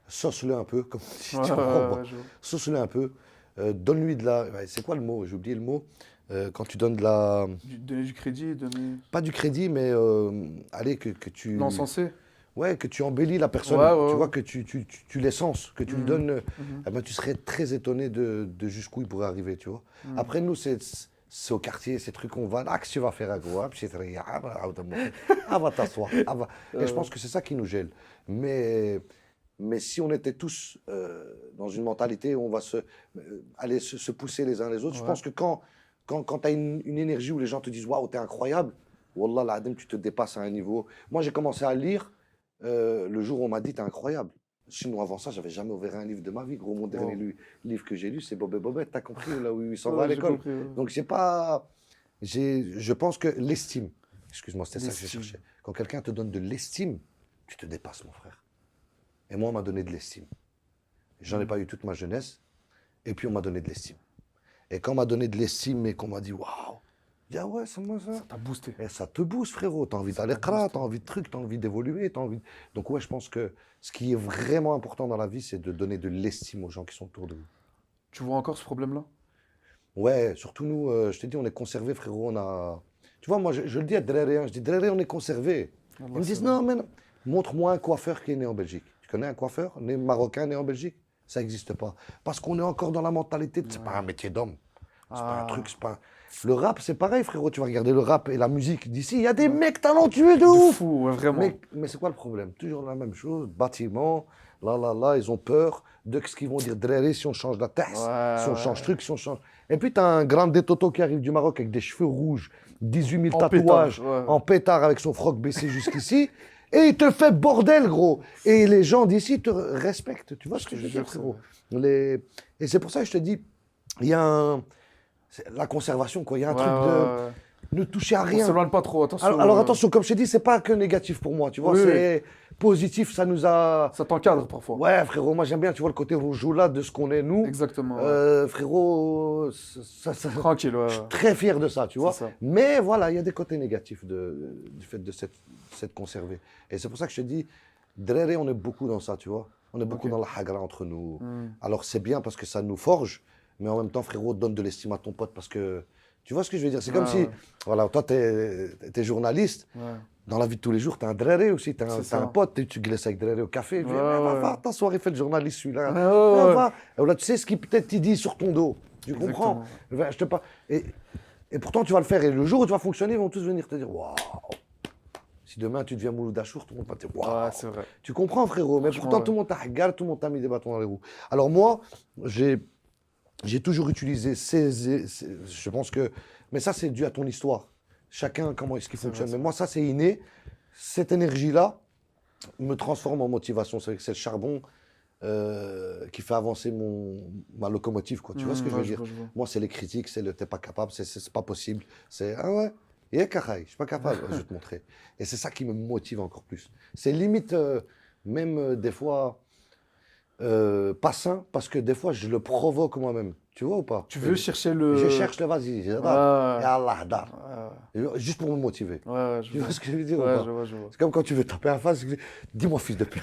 sauce-le un peu, comme on dit, tu comprends, bon. je vois. Sauce-le un peu, donne-lui de la... ouais, c'est quoi le mot? J'ai oublié le mot. Quand tu donnes de la... Donner du crédit, donner. Pas du crédit, mais allez, que tu... L'encenser. Ouais, que tu embellis la personne, Ouais, ouais, tu vois, ouais. que tu l'essences, que tu lui Mhm. donnes... Mhm. eh ben, tu serais très étonné de jusqu'où il pourrait arriver, tu vois. Mhm. Après, nous, c'est au quartier, ces trucs qu'on va... Ah, qu'est-ce que tu vas faire à Goa? Puis c'est très- ah, va t'asseoir. Ah, va. Et je pense que c'est ça qui nous gêne. Mais si on était tous dans une mentalité où on va aller se pousser les uns les autres, je Ouais. pense que quand tu as une énergie où les gens te disent waouh, t'es incroyable, Wallah, l'adem, tu te dépasses à un niveau. Moi, j'ai commencé à lire le jour où on m'a dit t'es incroyable. Sinon, avant ça, j'avais jamais ouvert un livre de ma vie. Gros, mon dernier Wow. livre que j'ai lu, c'est Bob et Bobette. T'as compris là où il s'en va à Ouais, j'ai l'école. compris. Ouais. Donc, j'ai pas. Je pense que l'estime, excuse-moi, c'était ça que je L'estime. cherchais. Quand quelqu'un te donne de l'estime, tu te dépasses, mon frère. Et moi, on m'a donné de l'estime. J'en ai pas eu toute ma jeunesse. Et puis, on m'a donné de l'estime. Et quand on m'a donné de l'estime et qu'on m'a dit waouh, je dis ah ouais, c'est moi ça. Ça t'a boosté. Et ça te booste, frérot. Tu as envie Ça d'aller t'a kra, boosté. tu as envie de trucs, tu as envie d'évoluer. Donc, ouais, je pense que ce qui est vraiment important dans la vie, c'est de donner de l'estime aux gens qui sont autour de vous. Tu vois encore ce problème-là? Ouais, surtout nous, je te dis, on est conservés, frérot. On a... Tu vois, moi, je le dis à Dréré, hein, je dis Dréré, on est conservés. Ils Allah, me c'est disent vrai. non, mais non. Montre-moi un coiffeur qui est né en Belgique. Tu connais un coiffeur né marocain né en Belgique? Ça n'existe pas. Parce qu'on est encore dans la mentalité de c'est pas un métier d'homme. C'est pas un Ah, truc, c'est pas. Le rap, c'est pareil, frérot. Tu vas regarder le rap et la musique d'ici. Il y a des mecs talentueux de de ouf. fou, ouais, vraiment. Mais c'est quoi le problème? Toujours la même chose. Bâtiment, là, ils ont peur de ce qu'ils vont dire. Dréré, si on change la tête, si on change Ouais. truc, si on change. Et puis, tu as un grand Toto qui arrive du Maroc avec des cheveux rouges, 18 000 En pétard, tatouages, ouais. en pétard avec son froc baissé jusqu'ici. Et il te fait bordel, gros. Et les gens d'ici te respectent. Tu vois ce que je veux dire, jure, c'est frérot? vrai. Et c'est pour ça que je te dis, il y a c'est la conservation, quoi. Il y a un Ouais, truc de ouais, ouais. ne toucher à On rien. s'éloigne pas trop, attention. Alors attention, comme je t'ai dit, c'est pas que négatif pour moi, tu vois, Oui, oui. c'est positif, ça nous a... Ça t'encadre parfois. Ouais, frérot, moi j'aime bien, tu vois, le côté rougeoula de ce qu'on est, nous. Exactement. Ouais. Frérot, Tranquille, ouais. je suis très fier de ça, tu vois. C'est ça. Mais voilà, il y a des côtés négatifs du fait de s'être conservé. Et c'est pour ça que je te dis, Dréré, on est beaucoup dans ça, tu vois. On est beaucoup Ok. dans la hagra entre nous. Hmm. Alors c'est bien parce que ça nous forge, mais en même temps, frérot, donne de l'estime à ton pote parce que... Tu vois ce que je veux dire? C'est comme Ouais, si, ouais. voilà, toi, t'es journaliste. Ouais. Dans la vie de tous les jours, t'as un dréré aussi, C'est t'as un ça. pote, tu glaces avec dréré au café, il dit, Ouais, va, ouais. ta soirée, fais le journaliste celui-là. Ouais, ouais, ouais. Va. Et voilà, tu sais ce qu'il peut-être t'y dit sur ton dos. Tu comprends? Exactement. Je te pas. Et pourtant, tu vas le faire. Et le jour où tu vas fonctionner, ils vont tous venir te dire, waouh. Si demain tu deviens Mouloud Achour, tout le monde va te dire, waouh. Ouais, c'est vrai. Tu comprends, frérot? Mais Franchement, pourtant, ouais. tout le monde t'a regardé, tout le monde t'a mis des bâtons dans les roues. Alors moi, j'ai toujours utilisé je pense que... Mais ça, c'est dû à ton histoire. Chacun, comment est-ce qu'il C'est vrai, fonctionne. c'est Mais vrai. moi, ça, c'est inné. Cette énergie-là me transforme en motivation. C'est le charbon qui fait avancer ma locomotive, quoi. Tu vois ce que je veux Ouais, dire? je vois. Moi, c'est les critiques, c'est le t'es pas capable, c'est pas possible. C'est ah ouais, je suis pas capable, je vais te montrer. Et c'est ça qui me motive encore plus. C'est limite, même des fois, pas sain, parce que des fois, je le provoque moi-même. Tu vois ou pas? Tu veux chercher le. Je cherche le vas-y, Ouais. ya Allah, dar. Ouais, Juste pour me motiver. ouais, je Tu vois. vois ce que je veux dire ou Ouais, pas? je vois, je vois. C'est comme quand tu veux taper un face, dis-moi fils de pute.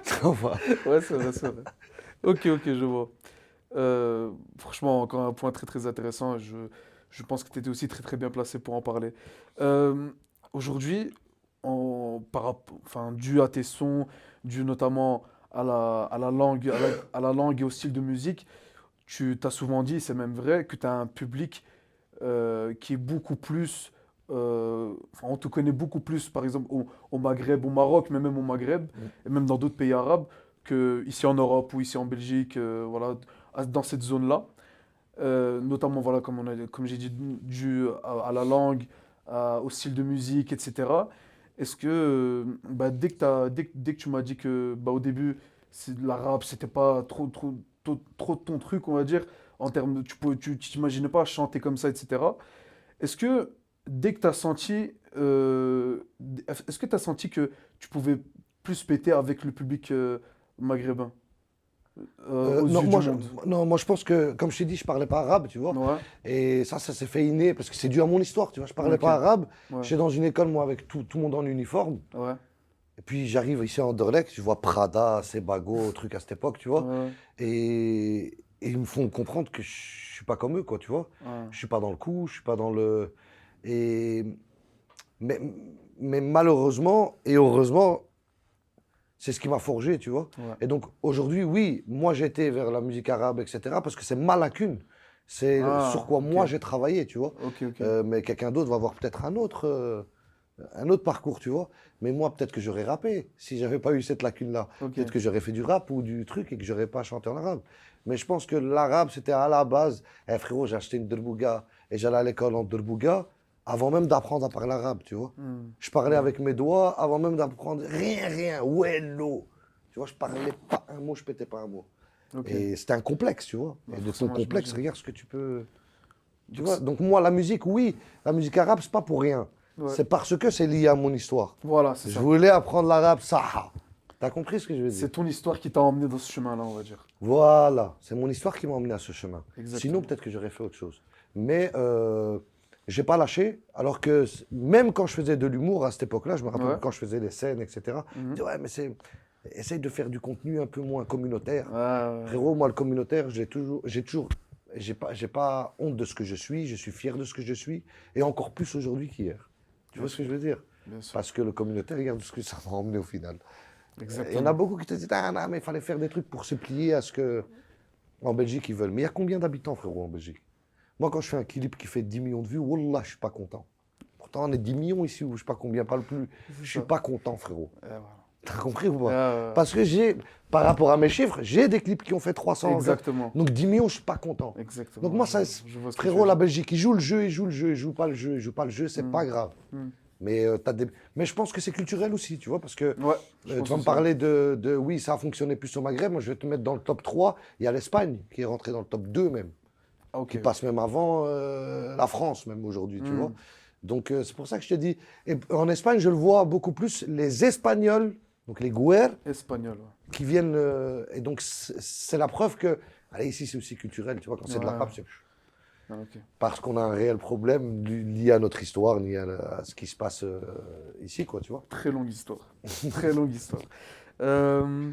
Ça va. Ouais, c'est vrai, c'est vrai. Ok, ok, je vois. Franchement, encore un point très très intéressant. Je pense que tu étais aussi très très bien placé pour en parler. Aujourd'hui, enfin, dû à tes sons, dû notamment à la langue, à la langue et au style de musique, tu t'as souvent dit, c'est même vrai, que tu as un public qui est beaucoup plus. Enfin, on te connaît beaucoup plus, par exemple, au Maghreb, au Maroc, mais même au Maghreb, et même dans d'autres pays arabes, qu'ici en Europe ou ici en Belgique, voilà, dans cette zone-là. Notamment, voilà, comme j'ai dit, dû à la langue, au style de musique, etc. Est-ce que, bah, dès que tu m'as dit que, bah, au début, l'arabe, c'était pas trop ton truc, on va dire, en termes de, tu t'imaginais pas chanter comme ça, etc. Est-ce que, dès que tu as senti, est-ce que tu as senti que tu pouvais plus péter avec le public maghrébin, aux Non, yeux du monde? moi je pense que, comme je t'ai dit, je parlais pas arabe, tu vois. Ouais, Et ça s'est fait inné parce que c'est dû à mon histoire, tu vois. Je parlais ok, pas arabe. ouais, J'étais dans une école, moi, avec tout le monde en uniforme. ouais, Et puis j'arrive ici à Anderlecht, je vois Prada, Sebago, trucs à cette époque, tu vois. Ouais, Et ils me font comprendre que je suis pas comme eux, quoi, tu vois. ouais. Je suis pas dans le coup, je suis pas dans le. Et mais, mais malheureusement et heureusement, c'est ce qui m'a forgé, tu vois. Ouais. Et donc aujourd'hui, oui, moi j'ai été vers la musique arabe, etc. Parce que c'est ma lacune. C'est sur Ah, quoi moi ok. j'ai travaillé, tu vois. Ok, ok. Mais quelqu'un d'autre va avoir peut-être un autre parcours, tu vois. Mais moi, peut-être que j'aurais rappé si j'avais pas eu cette lacune-là. Ok. Peut-être que j'aurais fait du rap ou du truc et que j'aurais pas chanté en arabe. Mais je pense que l'arabe, c'était à la base. Eh frérot, j'ai acheté une derbouga et j'allais à l'école en derbouga avant même d'apprendre à parler arabe, tu vois. Hmm. Je parlais Ouais. avec mes doigts avant même d'apprendre rien. Wello. Tu vois, je parlais pas un mot, je pétais pas un mot. Ok. Et c'était un complexe, tu vois. Bah, Et de ton forcément, complexe, j'imagine. regarde ce que tu peux. Tu Donc, vois, donc moi, la musique, oui, la musique arabe, c'est pas pour rien. ouais. C'est parce que c'est lié à mon histoire. Voilà, c'est Je ça. voulais apprendre l'arabe, ça. T'as compris ce que je veux dire? C'est ton histoire qui t'a emmené dans ce chemin-là, on va dire. Voilà, c'est mon histoire qui m'a emmené à ce chemin. Exactement. Sinon, peut-être que j'aurais fait autre chose. Mais j'ai pas lâché, alors que même quand je faisais de l'humour à cette époque-là, je me rappelle Ouais. quand je faisais les scènes, etc. Je Mhm. disais, ouais, mais essaye de faire du contenu un peu moins communautaire. Ouais, Frérot, moi, le communautaire, j'ai pas honte de ce que je suis fier de ce que je suis, et encore plus aujourd'hui qu'hier. Tu vois ce que je veux dire? bien sûr. Parce que le communautaire, regarde ce que ça m'a emmené au final. Il y en a Exactement. beaucoup qui te disent, ah non, mais il fallait faire des trucs pour se plier à ce que, en Belgique, ils veulent. Mais il y a combien d'habitants, frérot, en Belgique? Moi, quand je fais un clip qui fait 10 millions de vues, wallah, je suis pas content. Pourtant, on est 10 millions ici, ou je sais pas combien, pas le plus. Je suis ça. pas content, frérot. Voilà. T'as compris ou pas? Parce Parce que par rapport à mes chiffres, j'ai des clips qui ont fait 300. Exactement. Donc 10 millions, je suis pas content. Exactement. Donc moi, ça, Je vois ce que frérot, tu veux la dire. Belgique, ils jouent le jeu, ils jouent le jeu, ils jouent pas le jeu, ils jouent pas le jeu, c'est pas grave. Mm. Mais, mais je pense que c'est culturel aussi, tu vois, parce que Ouais. je tu pense vas me aussi. parler oui, ça a fonctionné plus au Maghreb, moi je vais te mettre dans le top 3. Il y a l'Espagne qui est rentrée dans le top 2 même, Ah, ok. qui passe même avant la France même aujourd'hui, tu Mm. vois. Donc c'est pour ça que je te dis, et en Espagne, je le vois beaucoup plus, les Espagnols, donc les Guer, Espagnol. Ouais. qui viennent, et donc c'est la preuve que, allez, ici c'est aussi culturel, tu vois, quand c'est de la Ouais. rap, c'est Ah, ok. parce qu'on a un réel problème lié à notre histoire, lié à ce qui se passe ici, quoi, tu vois. Très longue histoire. Très longue histoire. Euh,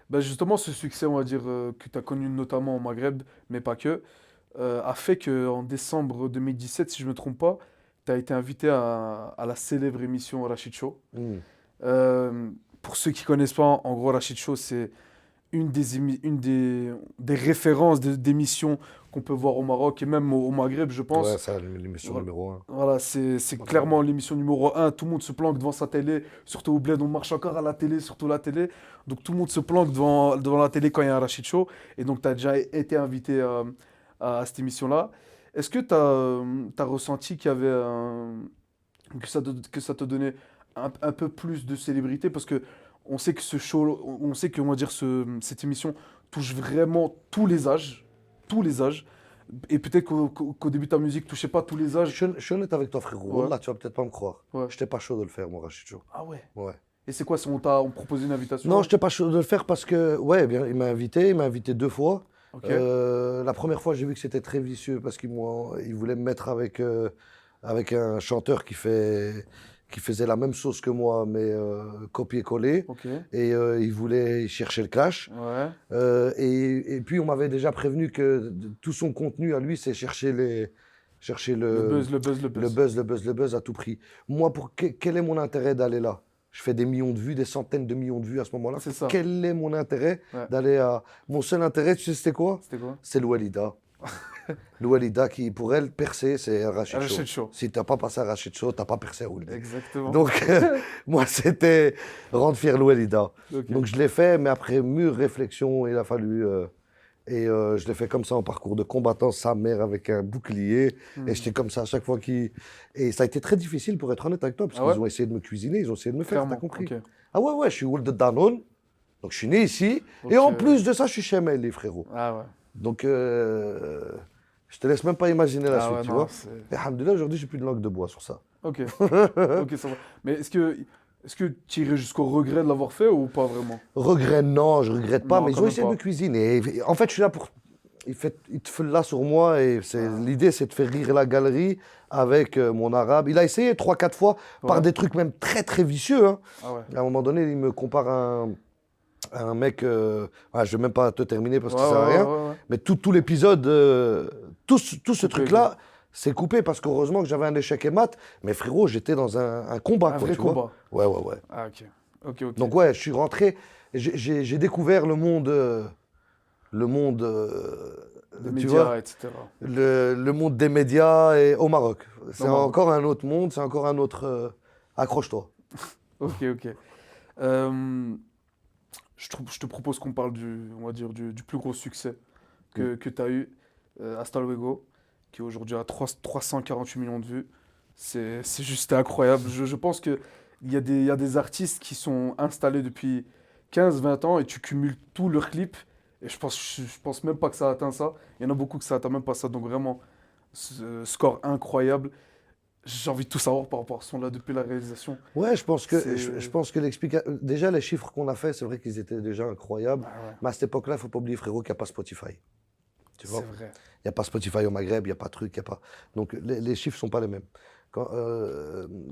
bah justement, ce succès, on va dire, que tu as connu notamment au Maghreb, mais pas que, a fait qu'en décembre 2017, si je ne me trompe pas, tu as été invité à la célèbre émission Rachid Show. Mm. Pour ceux qui ne connaissent pas, en gros, Rachid Show, c'est une des références d'émissions qu'on peut voir au Maroc et même au Maghreb, je pense. Ouais, ça, l'émission Voilà. numéro 1. Voilà, c'est clairement l'émission numéro un. Tout le monde se planque devant sa télé, surtout au Bled, on marche encore à la télé, surtout la télé. Donc tout le monde se planque devant la télé quand il y a un Rachid Show. Et donc tu as déjà été invité à cette émission-là. Est-ce que tu as ressenti qu'il y avait que ça te donnait un peu plus de célébrité? Parce que on sait que ce show, on sait que on va dire cette émission touche vraiment tous les âges. Tous les âges. Et peut-être qu'au début de ta musique touchait pas tous les âges. Je suis honnête avec toi, frérot. Ouais. Wallah, tu vas peut-être pas me croire. Ouais. J'étais pas chaud de le faire, moi, Rachid Show. Ah ouais. Ouais. Et c'est quoi, on proposé une invitation? Non, j'étais pas chaud de le faire parce que, ouais, bien, il m'a invité 2 fois. Ok. La première fois, j'ai vu que c'était très vicieux parce qu'il voulait me mettre avec un chanteur qui faisait la même chose que moi, mais copier-coller. Ok. Et il voulait chercher le clash. Ouais. Et puis, on m'avait déjà prévenu que tout son contenu à lui, c'est chercher le Le buzz. à tout prix. Moi, quel est mon intérêt d'aller là? Je fais des millions de vues, des centaines de millions de vues à ce moment-là. C'est ça. Quel est mon intérêt Ouais. d'aller à... Mon seul intérêt, tu sais c'était quoi? C'était quoi? C'est Loualida. Loualida qui, pour elle, percer, c'est un Rachid Show. Rachid Show. Si t'as pas passé à Rachid Show, t'as pas percé à Ould. Exactement. Donc, moi, c'était rendre fier Loualida. Ok. Donc, je l'ai fait, mais après mûre réflexion, il a fallu... je l'ai fait comme ça en parcours de combattant, sa mère avec un bouclier. Et j'étais comme ça à chaque fois qu'il... Et ça a été très difficile pour être honnête avec toi, parce Ah ouais? qu'ils ont essayé de me cuisiner, ils ont essayé de me faire, Clairement. t'as compris? Ok. Ah ouais, je suis Ould de Danone. Donc je suis né ici. Donc, Et en plus de ça, je suis chez les frérot. Ah ouais. Donc je te laisse même pas imaginer la Ah suite, ouais, tu non, vois. c'est- Et alhamdoulilah, aujourd'hui, j'ai plus de langue de bois sur ça. Ok. Ok, ça va. Mais est-ce que tu irais jusqu'au regret de l'avoir fait ou pas vraiment? Regret, non, je regrette pas, Non, mais ils quand ont même essayé de pas. me cuisiner. Et en fait, je suis là pour... il te fait là sur moi et l'idée c'est de faire rire la galerie avec mon arabe. Il a essayé 3-4 fois par Ouais. des trucs même très très vicieux, hein. Ah ouais. À un moment donné, il me compare à un mec. Je vais même pas te terminer parce que ça sert à rien. Ouais. Mais tout l'épisode, tout ce Coupé, truc-là, c'est coupé parce qu'heureusement que j'avais un échec et mat. Mais frérot, j'étais dans un combat, Un quoi, vrai tu vois. combat. Ouais. Ah, ok. Ok. Donc ouais, je suis rentré, j'ai découvert le monde, Les tu vois, médias, etc. le monde des médias et au Maroc. C'est Au Maroc. encore un autre monde, c'est encore un autre. Accroche-toi. Ok. Euh, je te propose qu'on parle on va dire, du plus gros succès que tu as eu, Hasta Luego, qui aujourd'hui a 348 millions de vues. C'est juste incroyable. Je pense qu'il il y a des artistes qui sont installés depuis 15-20 ans et tu cumules tous leurs clips. Et je pense même pas que ça a atteint ça. Il y en a beaucoup que ça atteint même pas ça. Donc vraiment, score incroyable. J'ai envie de tout savoir par rapport à ce son-là depuis la réalisation. Ouais, C'est... je pense que l'explication. Déjà, les chiffres qu'on a fait, c'est vrai qu'ils étaient déjà incroyables. Ah ouais, Mais à cette époque-là, il ne faut pas oublier, frérot, qu'il n'y a pas Spotify. Tu vois? c'est vrai. Il n'y a pas Spotify au Maghreb, il n'y a pas de truc, il n'y a pas. Donc, les chiffres ne sont pas les mêmes.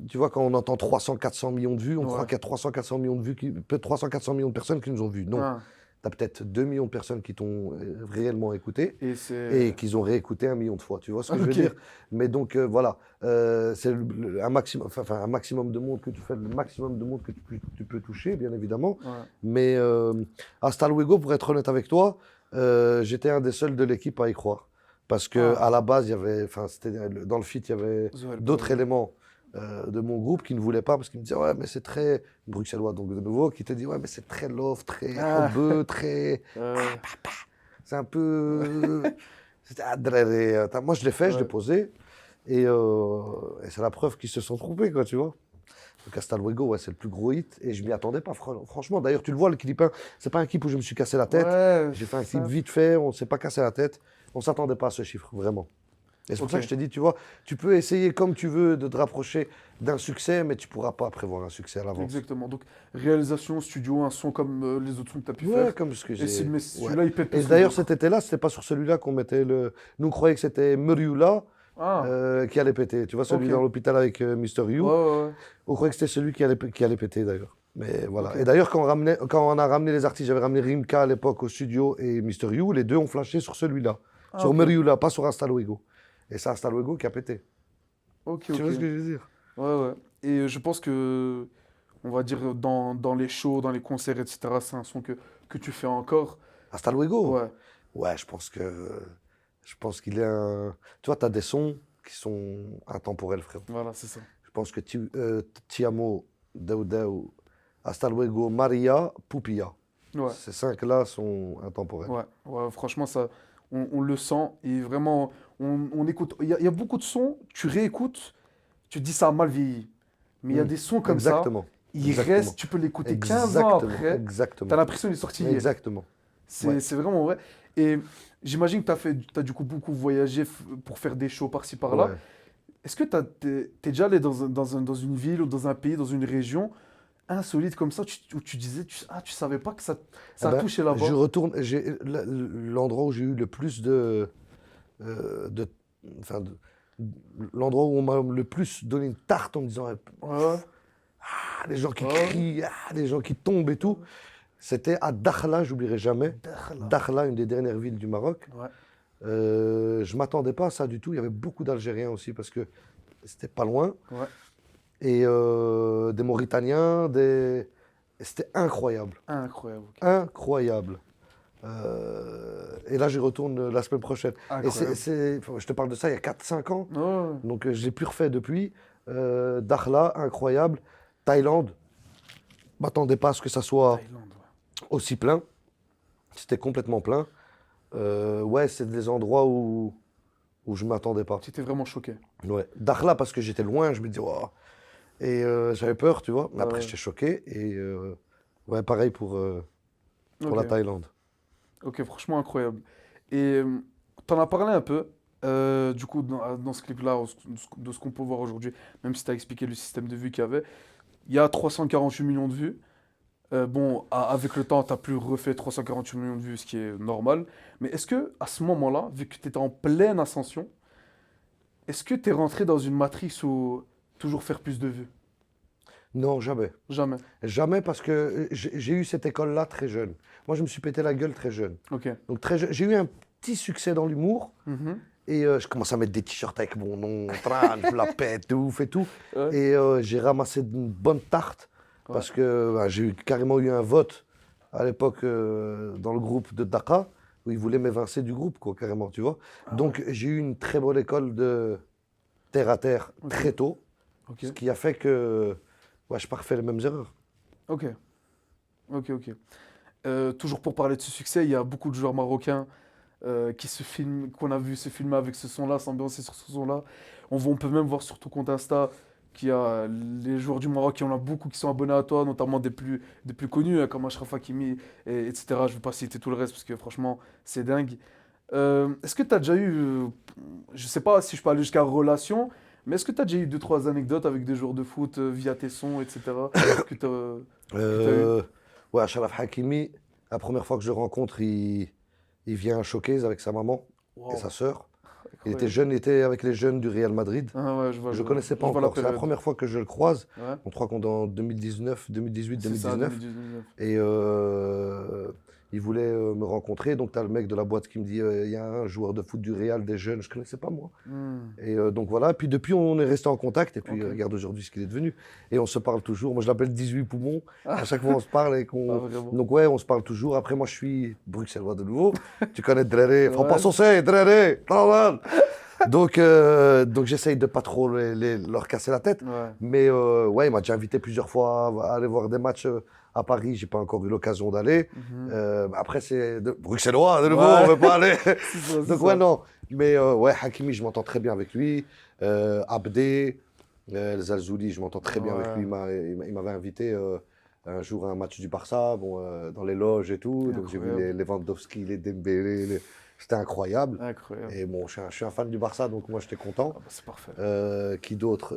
Tu vois, quand on entend 300-400 millions de vues, on croit Ouais. qu'il y a 300-400 millions de vues, peut-être 300-400 millions de personnes qui nous ont vus. Non. Ah. Tu as peut-être 2 millions de personnes qui t'ont réellement écouté Et et c'est... qu'ils ont réécouté 1 million de fois. Tu vois ce que je veux Ok. dire? Mais donc, voilà. C'est un maximum de monde que tu fais, le maximum de monde que tu peux toucher, bien évidemment. Ouais. Mais Hasta Luego, pour être honnête avec toi, j'étais un des seuls de l'équipe à y croire. Parce que Ah. à la base, il y avait, dans le feat, il y avait Zoé d'autres Bell. éléments de mon groupe qui ne voulaient pas parce qu'ils me disaient ouais mais c'est très bruxellois donc de nouveau qui te dit ouais mais c'est très love, très Ah. hubbeux, très c'est un peu c'était moi je l'ai fait, je l'ai Ouais. posé et c'est la preuve qu'ils se sont trompés quoi tu vois. Donc Hasta Luego, ouais, c'est le plus gros hit et je m'y attendais pas franchement. D'ailleurs tu le vois le clip, hein, c'est pas un clip où je me suis cassé la tête. Ouais, J'ai fait un c'est clip ça. vite fait, on s'est pas cassé la tête, on s'attendait pas à ce chiffre vraiment. Et c'est pour Ok. ça que je t'ai dit, tu vois, tu peux essayer comme tu veux de te rapprocher d'un succès, mais tu pourras pas prévoir un succès à l'avance. Exactement. Donc, réalisation, studio, un son comme les autres sons que tu as pu Ouais, faire. comme ce que Et j'ai. mais celui-là, il pète Et plus que les d'ailleurs, autres. cet été-là, c'était pas sur celui-là qu'on mettait le. Nous, on croyait que c'était Muriula Ah, qui allait péter. Tu vois, celui ok. dans l'hôpital avec Mister Ouais, You. ouais. On croyait que c'était celui qui allait péter d'ailleurs. Mais voilà. Ok. Et d'ailleurs, quand on a ramené les artistes, j'avais ramené Rimka à l'époque au studio et Mister You, les deux ont flashé sur celui-là. Ah, Sur ok. Muriula, pas sur Hasta Luego. Et c'est Hasta Luego qui a pété. Ok. Tu vois ce que je veux dire? Ouais. Et je pense que, on va dire, dans les shows, dans les concerts, etc., c'est un son que tu fais encore. Hasta Luego? Ouais. Ouais, je pense qu'il est un. Tu vois, tu as des sons qui sont intemporels, frérot. Voilà, c'est ça. Je pense que Ti Amo, Deu Deu, Hasta Luego, Maria, Pupilla. Ouais. Ces cinq-là sont intemporels. Ouais, franchement, ça, on le sent. Et vraiment, on écoute. Il y a beaucoup de sons, tu réécoutes, tu te dis ça a mal vieilli. Mais il y a des sons comme ça, Exactement. ils Exactement. restent, tu peux l'écouter 15 ans après. T'as Exactement. l'impression qu'il est sorti hier. Exactement. Ouais. C'est vraiment vrai. Et j'imagine que t'as du coup beaucoup voyagé pour faire des shows par-ci par-là. Ouais. Est-ce que t'es déjà allé dans une ville ou dans un pays, dans une région insolite comme ça, où tu disais, tu savais pas que ça Eh a ben, touché là-bas? je retourne. L'endroit où j'ai eu le plus de, enfin, l'endroit où on m'a le plus donné une tarte en me disant Ouais. les gens qui Ouais. crient, les gens qui tombent et tout. C'était à Dakhla, j'oublierai jamais. Dakhla. Dakhla, une des dernières villes du Maroc. Ouais. Je m'attendais pas à ça du tout. Il y avait beaucoup d'Algériens aussi parce que c'était pas loin. Ouais. Et des Mauritaniens, c'était incroyable. Incroyable. Incroyable. Et là, j'y retourne la semaine prochaine. Et Incroyable. je te parle de ça il y a 4-5 ans. Ouais. Donc, je l'ai plus refait depuis. Dakhla, incroyable. Thaïlande, m'attendais pas à ce que ça soit Thaïlande, ouais. aussi plein. C'était complètement plein. Ouais, c'est des endroits où je ne m'attendais pas. Tu étais vraiment choqué. Ouais. Dakhla, parce que j'étais loin, je me disais, wow. Et j'avais peur, tu vois. Mais après, j'étais choqué. Et ouais, pareil pour la Ok. Thaïlande. Ok, franchement incroyable. Et t'en as parlé un peu, du coup, dans ce clip-là, de ce qu'on peut voir aujourd'hui, même si t'as expliqué le système de vues qu'il y avait. Il y a 348 millions de vues. Bon, avec le temps, tu as plus refait 348 millions de vues, ce qui est normal. Mais est-ce que à ce moment-là, vu que tu étais en pleine ascension, est-ce que tu es rentré dans une matrice où toujours faire plus de vues? Non, jamais. Jamais. Jamais parce que j'ai eu cette école-là très jeune. Moi, je me suis pété la gueule très jeune. Ok. Donc très jeune, j'ai eu un petit succès dans l'humour Mhm. et je commence à mettre des t-shirts avec mon nom, tran, je la pète de ouf et tout. Ouais. Et j'ai ramassé une bonne tarte Ouais. parce que carrément eu un vote à l'époque dans le groupe de Dakar où ils voulaient m'évincer du groupe, quoi, carrément, tu vois. Ah Donc ouais. j'ai eu une très bonne école de terre à terre Ok. très tôt, Ok. ce qui a fait que ouais, je n'ai pas refait les mêmes erreurs. Ok. Ok. Ok. Toujours pour parler de ce succès, il y a beaucoup de joueurs marocains qui se filment, qu'on a vu se filmer avec ce son-là, s'ambiancer sur ce son-là. On peut même voir sur ton compte Insta qu'il y a les joueurs du Maroc, il y en a beaucoup qui sont abonnés à toi, notamment des plus connus, hein, comme Achraf Hakimi, etc. Je ne vais pas citer tout le reste parce que franchement, c'est dingue. Est-ce que tu as déjà eu, je ne sais pas si je peux aller jusqu'à relation, mais est-ce que tu as déjà eu deux, trois anecdotes avec des joueurs de foot via tes sons, etc. que tu as eu? Euh, ouais, Achraf Hakimi, la première fois que je le rencontre, il vient à Showcase avec sa maman et sa Wow, sœur. Il était incroyable. jeune, il était avec les jeunes du Real Madrid. Ah ouais, Je ne connaissais pas je vois la encore. C'est la période. première fois que je le croise. Ouais. On croit qu'on est en 2019, 2018, C'est ça, 2019. 2019. Et il voulait me rencontrer. Donc, tu as le mec de la boîte qui me dit il y a un joueur de foot du Real, des jeunes. Je ne connaissais pas, moi. Hmm, Et donc, voilà. Puis, depuis, on est resté en contact. Et puis, ok. regarde aujourd'hui ce qu'il est devenu. Et on se parle toujours. Moi, je l'appelle 18 poumons. À chaque fois, on se parle. Ah, vraiment? Donc, ouais, on se parle toujours. Après, moi, je suis bruxellois de nouveau. Tu connais Dréré. Faut pas Ouais. saucer, Dréré. Donc j'essaye de pas trop leur casser la tête. Ouais. Mais ouais, il m'a déjà invité plusieurs fois à aller voir des matchs à Paris. J'ai pas encore eu l'occasion d'aller. Mhm. Après, c'est bruxellois, de nouveau, on Ouais. veut pas aller. C'est ça, c'est Donc ouais, ça. non. Mais ouais, Hakimi, je m'entends très bien avec lui. Abdé, El Zalzouli, je m'entends très bien avec lui. Ouais. Il m'avait invité un jour à un match du Barça, bon, dans les loges et tout. Donc j'ai vu Incroyable. les Lewandowski, les Dembélé. C'était incroyable. Incroyable. Et bon, je suis un fan du Barça, donc moi j'étais content. Ah bah, c'est parfait. Qui d'autre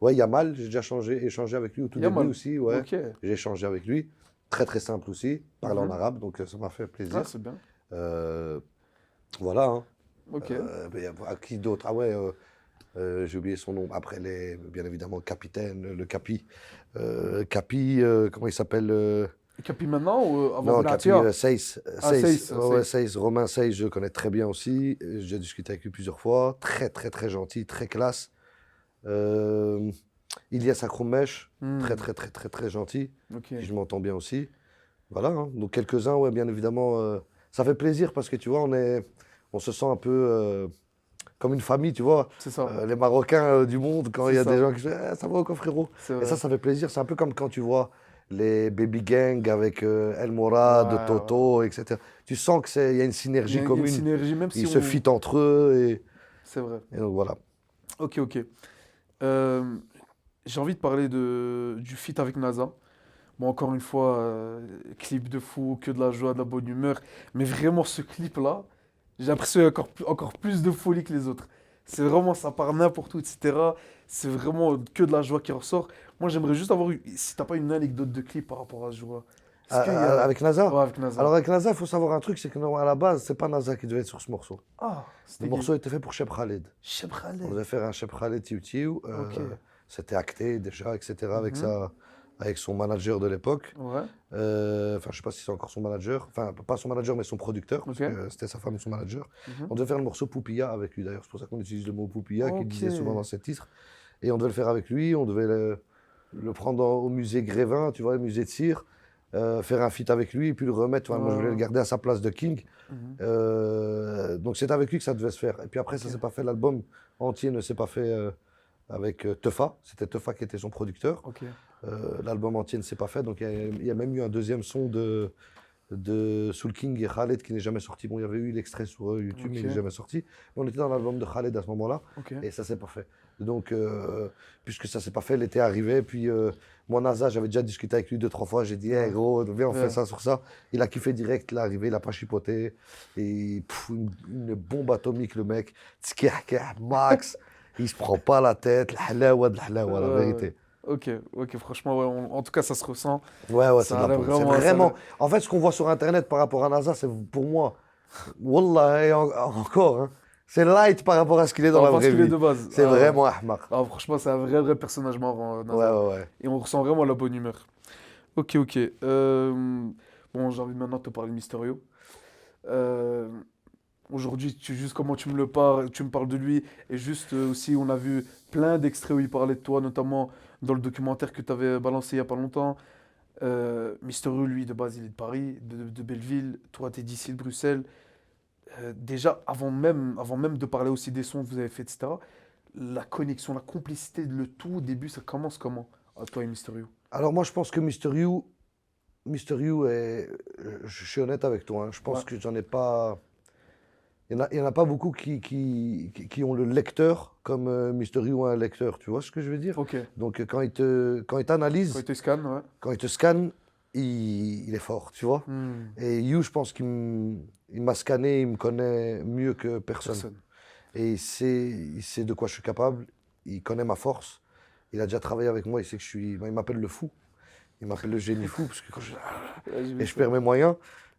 ouais, Yamal, j'ai déjà échangé avec lui au tout début Yamal. aussi. Ouais, Ok. j'ai échangé avec lui. Très très simple aussi, parle en Mhm. arabe, donc ça m'a fait Ah, plaisir. c'est bien. Euh, voilà. Hein. Ok. Mais qui d'autre? Ah ouais, j'ai oublié son nom. Après, bien évidemment, capitaine, le Capi. Capi, comment il s'appelle Capi maintenant ou avant Non, Capi, Benatia? Seiss. Ah, Seiss, Seiss. ouais, ouais, Seiss. Seiss. Romain Seiss, je le connais très bien aussi. J'ai discuté avec lui plusieurs fois. Très, très, très gentil, très classe. Euh, Ilyes Akromesh, très, Hmm. très, très, très, très gentil. Ok. Puis je m'entends bien aussi. Voilà, hein. Donc quelques-uns, ouais, bien évidemment. Ça fait plaisir parce que tu vois, on se sent un peu comme une famille, tu vois. C'est ça. Les Marocains du monde, quand il C'est y a des ça. gens qui disent eh, ça va quoi, frérot? C'est Et vrai. ça fait plaisir. C'est un peu comme quand tu vois les baby gangs avec El Ouais, Morad, ouais. Toto, etc. Tu sens qu'il y a une Il y synergie a, il y a une commune. synergie, même si Ils se on. fitent entre eux C'est vrai. et donc voilà. Ok, ok. Euh, j'ai envie de parler du feat avec NASA. Bon, encore une fois, clip de fou, que de la joie, de la bonne humeur. Mais vraiment, ce clip-là, j'ai l'impression qu'il y a encore plus de folie que les autres. C'est vraiment, ça part n'importe où, etc. C'est vraiment que de la joie qui ressort. Moi, j'aimerais juste avoir, si t'as pas une anecdote de clip par rapport à ce jour-là. Est-ce qu'il y a. Avec NASA? Ouais, avec NASA. Alors avec NASA, il faut savoir un truc, c'est que non, à la base, c'est pas NASA qui devait être sur ce morceau. Ah, Le c'était qui? morceau était fait pour Cheb Khaled. Cheb On Khaled. devait faire un Cheb Khaled Tiu Tiu. Ok. C'était acté déjà, etc. Mhm. Avec son manager de l'époque. Ouais. Enfin, je sais pas si c'est encore son manager. Enfin, pas son manager, mais son producteur, parce Ok. que c'était sa femme et son manager. Mhm. On devait faire le morceau Poupilla avec lui, d'ailleurs. C'est pour ça qu'on utilise le mot Poupilla, qu'il Ok. disait souvent dans ses titres. Et on devait le faire avec lui. On devait le prendre au musée Grévin, tu vois, le musée de cire. Faire un feat avec lui et puis le remettre. Enfin, moi, je voulais le Ouais. garder à sa place de King. Mhm. Donc, c'est avec lui que ça devait se faire. Et puis après, ça Ok. s'est pas fait. L'album entier ne s'est pas fait avec Tefa. C'était Tefa qui était son producteur. Ok. L'album entier ne s'est pas fait. Donc, il y a même eu un deuxième son de Soul King et Khaled qui n'est jamais sorti. Bon, il y avait eu l'extrait sur YouTube, mais il n'est Ok. jamais sorti. Mais on était dans l'album de Khaled à ce moment-là. Ok. Et ça s'est pas fait. Donc, puisque ça s'est pas fait, l'été est arrivé. Puis, moi, NASA, j'avais déjà discuté avec lui 2, 3 fois. J'ai dit, hey, Ouais. gros, viens, on fait Ouais. ça sur ça. Il a kiffé direct, il est arrivé, il n'a pas chipoté. Et une bombe atomique, le mec. Tskih, Max, il se prend pas la tête. La halawa de la halawa, la Ouais, ouais. vérité. Ok, franchement, ouais, en tout cas, ça se ressent. Ouais, ouais, c'est de Ça a la l'air bombe. C'est vraiment. vraiment. En fait, ce qu'on voit sur Internet par rapport à NASA, c'est pour moi, Wallah, et encore, hein, c'est light par rapport à ce qu'il est dans Par la rapport à ce vraie qu'il est vie. de base. C'est Ah ouais. vraiment ahmar. Ah, franchement, c'est un vrai personnage marrant, Ouais, Nazar. ouais, ouais. Et on ressent vraiment la bonne humeur. Ok. Bon, j'ai envie maintenant de te parler de Mysterio. Euh, Aujourd'hui, juste comment tu me parles de lui, et juste aussi, on a vu plein d'extraits où il parlait de toi, notamment dans le documentaire que tu avais balancé il y a pas longtemps. Mysterio, lui, de base, il est de Paris, de Belleville. Toi, tu es d'ici, de Bruxelles. Déjà, avant même de parler aussi des sons que vous avez fait, etc., la connexion, la complicité, le tout au début, ça commence comment? À toi et Mysterio. Alors, moi, je pense que Mysterio est. Je suis honnête avec toi, hein, je Ouais, pense que j'en ai pas. Il y en a pas beaucoup qui ont le lecteur comme Mysterio a un lecteur. Tu vois ce que je veux dire? ok. Donc, quand il Quand il t'analyse, te scanne, ouais. quand il te scanne, il est fort, tu vois? Hmm, Et You, je pense il m'a scanné, il me connaît mieux que personne. personne. Et il sait de quoi je suis capable, il connaît ma force. Il a déjà travaillé avec moi, il sait que je suis. Ben, il m'appelle le fou. Il m'appelle le génie fou, parce que Ouais, j'ai et vu je ça. perds mes moyens.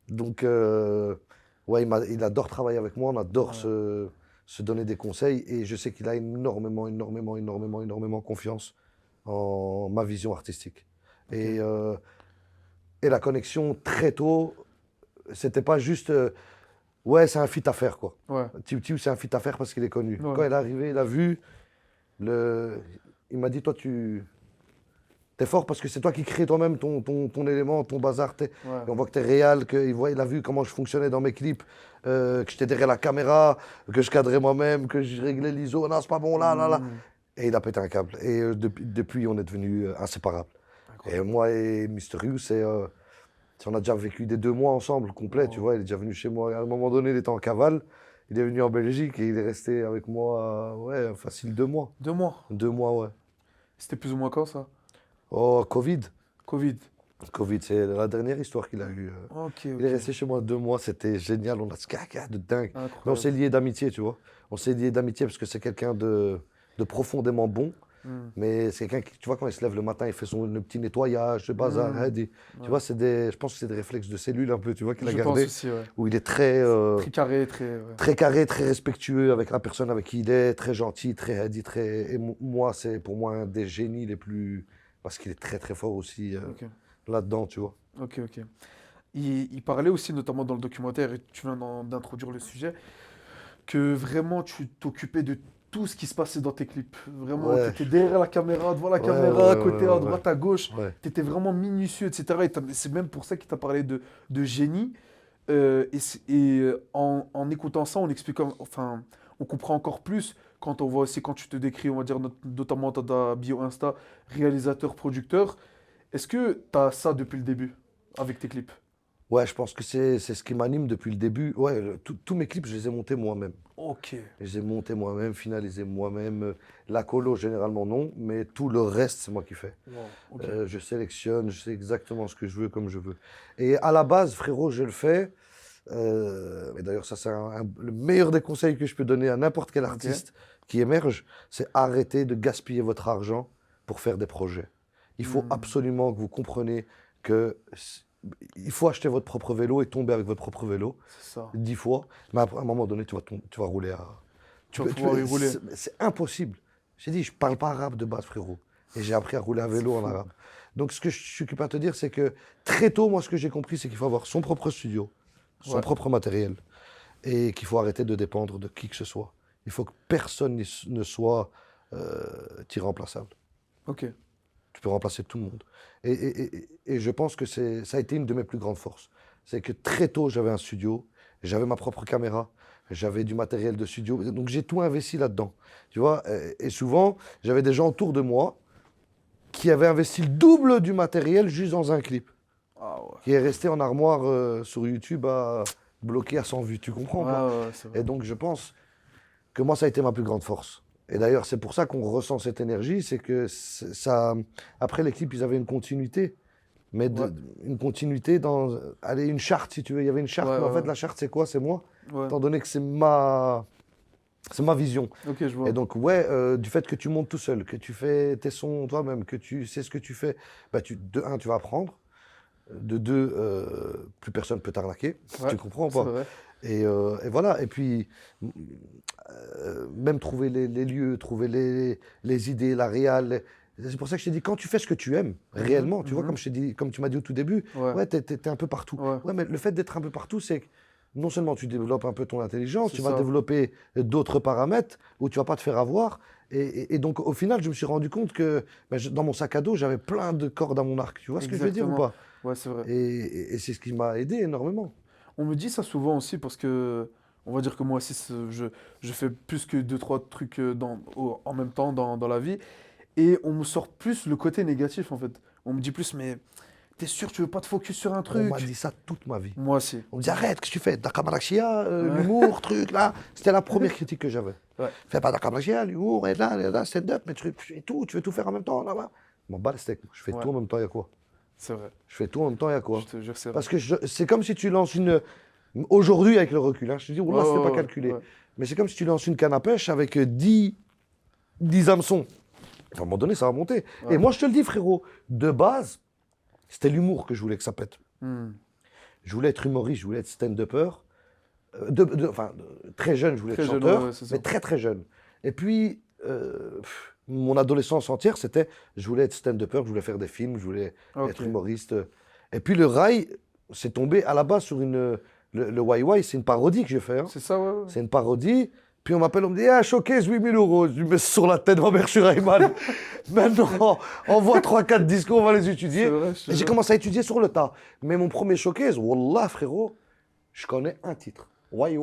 Donc, ouais, il adore travailler avec moi, on adore Ouais, se donner des conseils. Et je sais qu'il a énormément confiance en ma vision artistique. ok. Et, euh, et la connexion, très tôt, c'était pas juste. Ouais, c'est un fit à faire, quoi. Ouais, Tiu, c'est un fit à faire parce qu'il est connu. ouais, Quand il est arrivé, il a vu, le... il m'a dit, toi, t'es fort parce que c'est toi qui crée toi-même ton élément, ton bazar. ouais. Et on voit que t'es réel, il a vu comment je fonctionnais dans mes clips, que j'étais derrière la caméra, que je cadrais moi-même, que je réglais l'ISO. Non, c'est pas bon, là. Hmm, Et il a pété un câble. Et depuis, on est devenus inséparables. Et incroyable. moi et Mysterious, on a déjà vécu des 2 mois ensemble, complets, tu Wow. vois. Il est déjà venu chez moi. À un moment donné, il était en cavale. Il est venu en Belgique et il est resté avec moi, ouais, facile 2 mois. 2 mois. 2 mois, ouais. C'était plus ou moins quand ça? Oh, Covid. Covid. Covid, c'est la dernière histoire qu'il a eue. Il est Ok. resté chez moi 2 mois, c'était génial. On a ce caca de dingue. Mais on s'est Incroyable. liés d'amitié, tu vois. On s'est liés d'amitié parce que c'est quelqu'un de profondément bon. Hmm, Mais c'est quelqu'un qui, tu vois, quand il se lève le matin, il fait le petit nettoyage, le bazar, hmm, hadi. Tu ouais. vois, je pense que c'est des réflexes de cellules un peu, tu vois, qu'il a Je pense gardé. aussi, ouais. Où il est très, Très carré, très. Ouais. très carré, très respectueux avec la personne avec qui il est, très gentil, très hadi, très. Et moi, c'est pour moi un des génies les plus. Parce qu'il est très fort aussi Ok. là-dedans, tu vois. Ok. Il parlait aussi, notamment dans le documentaire, et tu viens d'introduire le sujet, que vraiment tu t'occupais de tout ce qui se passait dans tes clips. Vraiment, tu Ouais, étais derrière la caméra, devant la ouais, caméra, à ouais, côté, à ouais, ouais, droite, à gauche. ouais. Tu étais vraiment minutieux, etc. Et c'est même pour ça qu'il t'a parlé de génie. En écoutant ça, enfin, on comprend encore plus quand on voit aussi, quand tu te décris, on va dire, notamment dans ta bio Insta, réalisateur, producteur. Est-ce que tu as ça depuis le début avec tes clips? Ouais, je pense que c'est ce qui m'anime depuis le début. Ouais, tous mes clips, je les ai montés moi-même. Ok. Je les ai montés moi-même, finalisés moi-même. La colo, généralement non, mais tout le reste, c'est moi qui fais. Wow. Ok. Je sélectionne, je sais exactement ce que je veux, comme je veux. Et à la base, frérot, je le fais. Et d'ailleurs, ça, c'est le meilleur des conseils que je peux donner à n'importe quel Ok. artiste qui émerge, c'est arrêter de gaspiller votre argent pour faire des projets. Il faut Hmm, absolument que vous compreniez que il faut acheter votre propre vélo et tomber avec votre propre vélo c'est ça. 10 fois, mais à un moment donné, tu vas rouler à. Tu vas pouvoir y rouler. C'est impossible. J'ai dit, je parle pas arabe de base, frérot. Et j'ai appris à rouler à C'est vélo en fou. arabe. Donc, ce que je suis occupé à te dire, c'est que très tôt, moi, ce que j'ai compris, c'est qu'il faut avoir son propre studio, son Ouais. propre matériel, et qu'il faut arrêter de dépendre de qui que ce soit. Il faut que personne ne soit irremplaçable. Ok. Tu peux remplacer tout le monde. Et je pense que ça a été une de mes plus grandes forces. C'est que très tôt, j'avais un studio, j'avais ma propre caméra, j'avais du matériel de studio. Donc j'ai tout investi là-dedans. Tu vois, et souvent, j'avais des gens autour de moi qui avaient investi le double du matériel juste dans un clip, Ah ouais. qui est resté en armoire sur YouTube bloqué à 100 vues. Tu comprends ou pas? Ouais, c'est vrai. Et donc je pense que moi, ça a été ma plus grande force. Et d'ailleurs, c'est pour ça qu'on ressent cette énergie, c'est que ça. Après les clips, ils avaient une continuité, mais Ouais. une continuité dans, allez, une charte si tu veux. Il y avait une charte, mais en fait, Ouais. la charte, c'est quoi? C'est moi. Ouais. Étant donné que c'est ma C'est ma vision. Ok, je vois. Et donc, ouais, du fait que tu montes tout seul, que tu fais tes sons toi-même, que tu sais ce que tu fais, bah, de un, tu vas apprendre. De deux, plus personne ne peut t'arnaquer. Ouais, Tu comprends ou c'est pas? vrai. Et voilà. Et puis, même trouver les lieux, trouver les idées, la réal. C'est pour ça que je t'ai dit, quand tu fais ce que tu aimes, réellement, tu vois, Mhm. comme je t'ai dit, comme tu m'as dit au tout début, Ouais, ouais, t'es un peu partout. ouais, Ouais, mais le fait d'être un peu partout, c'est que non seulement tu développes un peu ton intelligence, c'est tu vas ça. développer d'autres paramètres où tu vas pas te faire avoir. Et donc, au final, je me suis rendu compte que ben, dans mon sac à dos, j'avais plein de cordes à mon arc. Tu vois ce que je veux dire ou Exactement. pas? Ouais, c'est vrai. Et c'est ce qui m'a aidé énormément. On me dit ça souvent aussi parce que, on va dire que moi aussi, je fais plus que deux, trois trucs en même temps dans la vie. Et on me sort plus le côté négatif, en fait. On me dit plus, mais t'es sûr, tu veux pas te focus sur un On m'a truc? dit ça toute ma vie. Moi aussi. On me dit arrête, qu'est-ce que tu fais? Dakamarachia, Ouais. l'humour, truc, là. C'était la première critique que j'avais. Ouais, Fais pas Dakamarachia, l'humour, et là, stand-up, mais tu fais tout, tu veux tout faire en même temps, là-bas. Je m'en bats les steaks. Je fais ouais, tout en même temps, il y a quoi? c'est vrai. Je fais tout en même temps, il y a Je quoi? te jure, c'est vrai. Parce que c'est comme si tu lances une. Aujourd'hui, avec le recul, hein, je te dis, oh Ouais, là, c'était pas ouais, ouais, calculé. ouais. Mais c'est comme si tu lances une canne à pêche avec 10 hameçons. À un moment donné, ça va monter. Et Ouais. moi, je te le dis, frérot, de base, c'était l'humour que je voulais que ça pète. Hmm. Je voulais être humoriste, je voulais être stand-upper. Très jeune, je voulais être Très jeune, ouais, ouais, chanteur, c'est ça. mais très très jeune. Et puis, mon adolescence entière, c'était, je voulais être stand-upper, je voulais faire des films, je voulais Ok. être humoriste. Et puis le rail, c'est tombé à la base sur le YY, c'est une parodie que j'ai fait. Hein. C'est ça, ouais, ouais. C'est une parodie. Puis on m'appelle, on me dit, ah, showcase 8000 €. Je lui mets sur la tête, ma mère, je suis Rayman. Maintenant, envoie 3-4 discours, on va les C'est étudier. vrai, je te Et j'ai jure. commencé à étudier sur le tas. Mais mon premier showcase, wallah, frérot, je connais un titre. Why.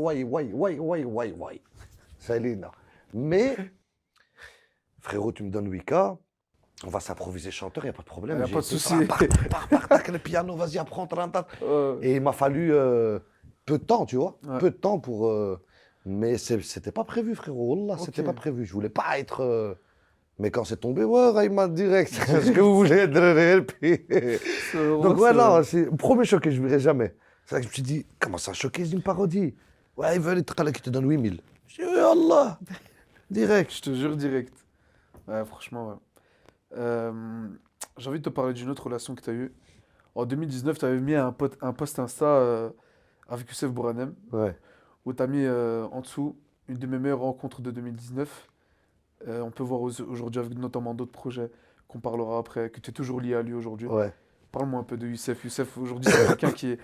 C'est Elena. Mais, frérot, tu me donnes 8K, on va s'improviser chanteur, il n'y a pas de Y problème. a J'ai pas de été souci. par, tac, le piano, vas-y, apprends, tac. Ouais, Et il m'a fallu peu de temps, tu vois. ouais. Peu de temps pour. Mais c'était pas prévu, frérot. Wallah, Ok. c'était pas prévu. Je voulais pas être. Mais quand c'est tombé, ouais, Rayman direct. Est-ce que vous voulez être RLP? C'est vraiment, Donc, ouais, c'est vrai. non, c'est le premier choqué, je ne verrai jamais. C'est là que je me suis dit, comment ça, choqué, c'est une parodie. Ouais, ils veulent être là qui te donne 8000. Je dis, oh Allah, direct. Je te jure direct. Ouais, franchement, ouais. Euh, j'ai envie de te parler d'une autre relation que tu as eue. En 2019, tu avais mis un post Insta avec Youssef Bouranem, Ouais, où tu as mis en dessous une de mes meilleures rencontres de 2019. On peut voir aujourd'hui avec notamment d'autres projets qu'on parlera après, que tu es toujours lié à lui aujourd'hui. ouais. Parle-moi un peu de Youssef. Youssef, aujourd'hui, c'est quelqu'un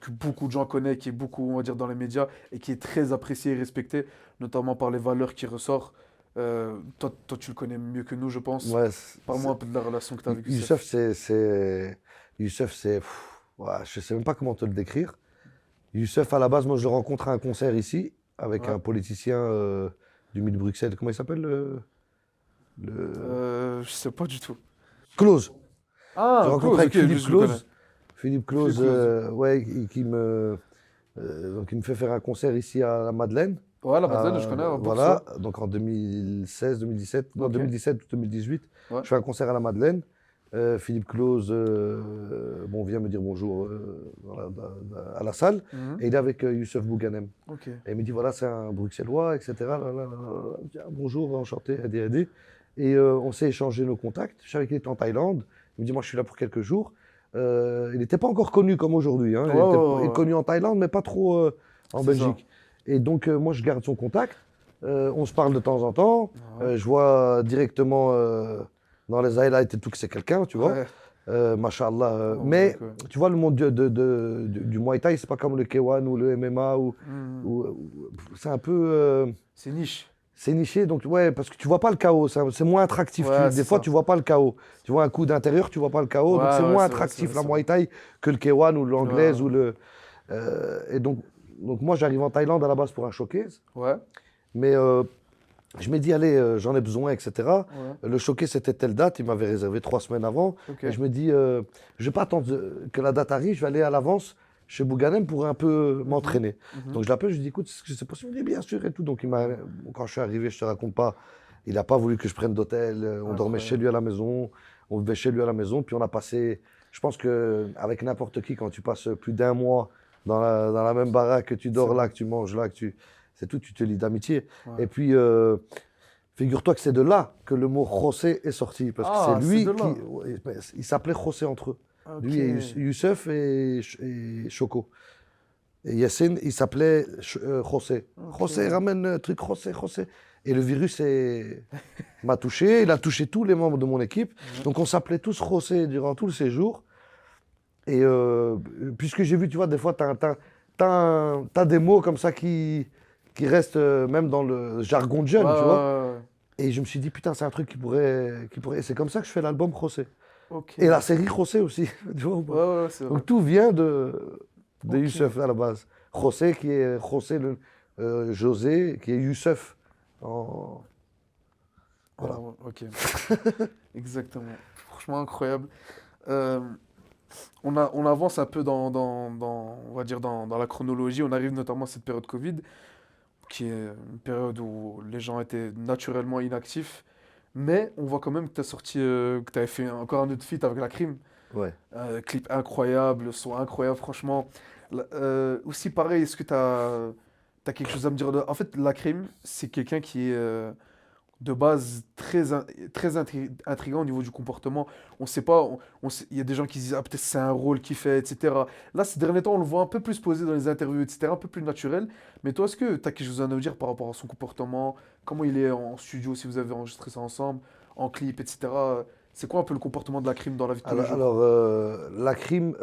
que beaucoup de gens connaissent, qui est beaucoup, on va dire, dans les médias et qui est très apprécié et respecté, notamment par les valeurs qui ressortent. Toi, tu le connais mieux que nous, je pense. Ouais, Parle-moi un peu de la relation que tu as avec Youssef. Youssef, Youssef, ouais, je sais même pas comment te le décrire. Youssef, à la base, moi, je le rencontre à un concert ici, avec Ouais. un politicien du Mid Bruxelles. Comment il s'appelle le... Je sais pas du tout. Clause. Je Ah, rencontre Claude, avec ok, lui, Philippe je le connais. Clause. Philippe Philippe Clause, Claude. ouais, donc il me fait faire un concert ici à la Madeleine. Ouais, la Madeleine, je connais, pour Voilà, ça. donc en 2016, 2017, non Ok. 2017 ou 2018, Ouais. je fais un concert à la Madeleine. Philippe Clause vient me dire bonjour à la salle. Mhm. Et il est avec Youssef Bouganem. Ok. Et il me dit voilà, c'est un Bruxellois, etc. Je dis, ah, bonjour, enchanté, aider. Et on s'est échangé nos contacts. Je savais qu'il était en Thaïlande. Il me dit moi, je suis là pour quelques jours. Il n'était pas encore connu comme aujourd'hui. Hein. Ouais, Il est connu en Thaïlande, mais pas trop en c'est ça. Belgique. Et donc, moi, je garde son contact. On se parle de temps en temps. Ouais. Je vois directement dans les highlights et tout que c'est quelqu'un, tu vois. Ouais. Mashallah. Oh, Mais donc, tu vois, le monde du Muay Thai, c'est pas comme le K1 ou le MMA. mhm. C'est un peu. C'est niche. C'est niché, donc ouais, parce que tu vois pas le chaos, c'est moins attractif. Ouais, Des c'est fois, ça. tu vois pas le chaos. Tu vois un coup d'intérieur, tu vois pas le chaos, donc Ouais, c'est ouais, moins c'est vrai, attractif la c'est Muay vrai. Thai que le K1 ou l'anglaise Ouais, ou le. Et donc moi, j'arrive en Thaïlande à la base pour un showcase, ouais. mais je m'ai dit, allez, j'en ai besoin, etc. Ouais. Le showcase, c'était telle date, il m'avait réservé 3 semaines avant. Ok. Et je me dis, je vais pas attendre que la date arrive, je vais aller à l'avance chez Bouganem pour un peu m'entraîner. Mhm. Donc je l'appelle, je lui dis, écoute, est-ce que c'est possible? Il me dit, bien sûr et tout. Donc quand je suis arrivé, je te raconte pas, il n'a pas voulu que je prenne d'hôtel. On dormait chez Incroyable. lui à la maison, on vivait chez lui à la maison, puis on a passé, je pense qu'avec n'importe qui, quand tu passes plus d'1 mois dans la même baraque, que tu C'est dors là, vrai. que tu manges là, c'est tout, tu te lis d'amitié. Ouais. Et puis, figure-toi que c'est de là que le mot José est sorti, parce que Ah, c'est c'est lui de qui, là. ouais, ils s'appelaient José entre eux. Ok. Lui et Youssef et Choco. Et Yassine, il s'appelait José. Ok. José, ramène le truc, José, José. Et le virus m'a touché, il a touché tous les membres de mon équipe. Ouais. Donc on s'appelait tous José durant tout le séjour. Et puisque j'ai vu, tu vois, des fois, t'as des mots comme ça qui restent même dans le jargon de Ouais, jeune, tu vois. ouais, ouais. Et je me suis dit, putain, c'est un truc qui pourrait. Et c'est comme ça que je fais l'album José. Ok. Et la Ouais, série José aussi, tu vois ou pas? ouais, ouais, c'est vrai. Donc tout vient de Ok. Youssef à la base. José qui est José qui est Youssef. Ah, Voilà. ouais, ok. Exactement. Franchement incroyable. Euh, on avance un peu on va dire dans la chronologie. On arrive notamment à cette période Covid, qui est une période où les gens étaient naturellement inactifs. Mais on voit quand même que tu as sorti, que tu avais fait encore un autre feat avec la Crime. Ouais. Clip incroyable, son incroyable, franchement. Aussi, pareil, est-ce que tu as quelque chose à me dire En fait, la Crime, c'est quelqu'un qui est de base très intriguant au niveau du comportement. On sait pas, il y a des gens qui se disent, ah, peut-être c'est un rôle qu'il fait, etc. Là, ces derniers temps, on le voit un peu plus posé dans les interviews, etc., un peu plus naturel. Mais toi, est-ce que tu as quelque chose à nous dire par rapport à son comportement? Comment il est en studio, si vous avez enregistré ça ensemble, en clip, etc. C'est quoi un peu le comportement de la Crime dans la vie de tous les jours? La crime,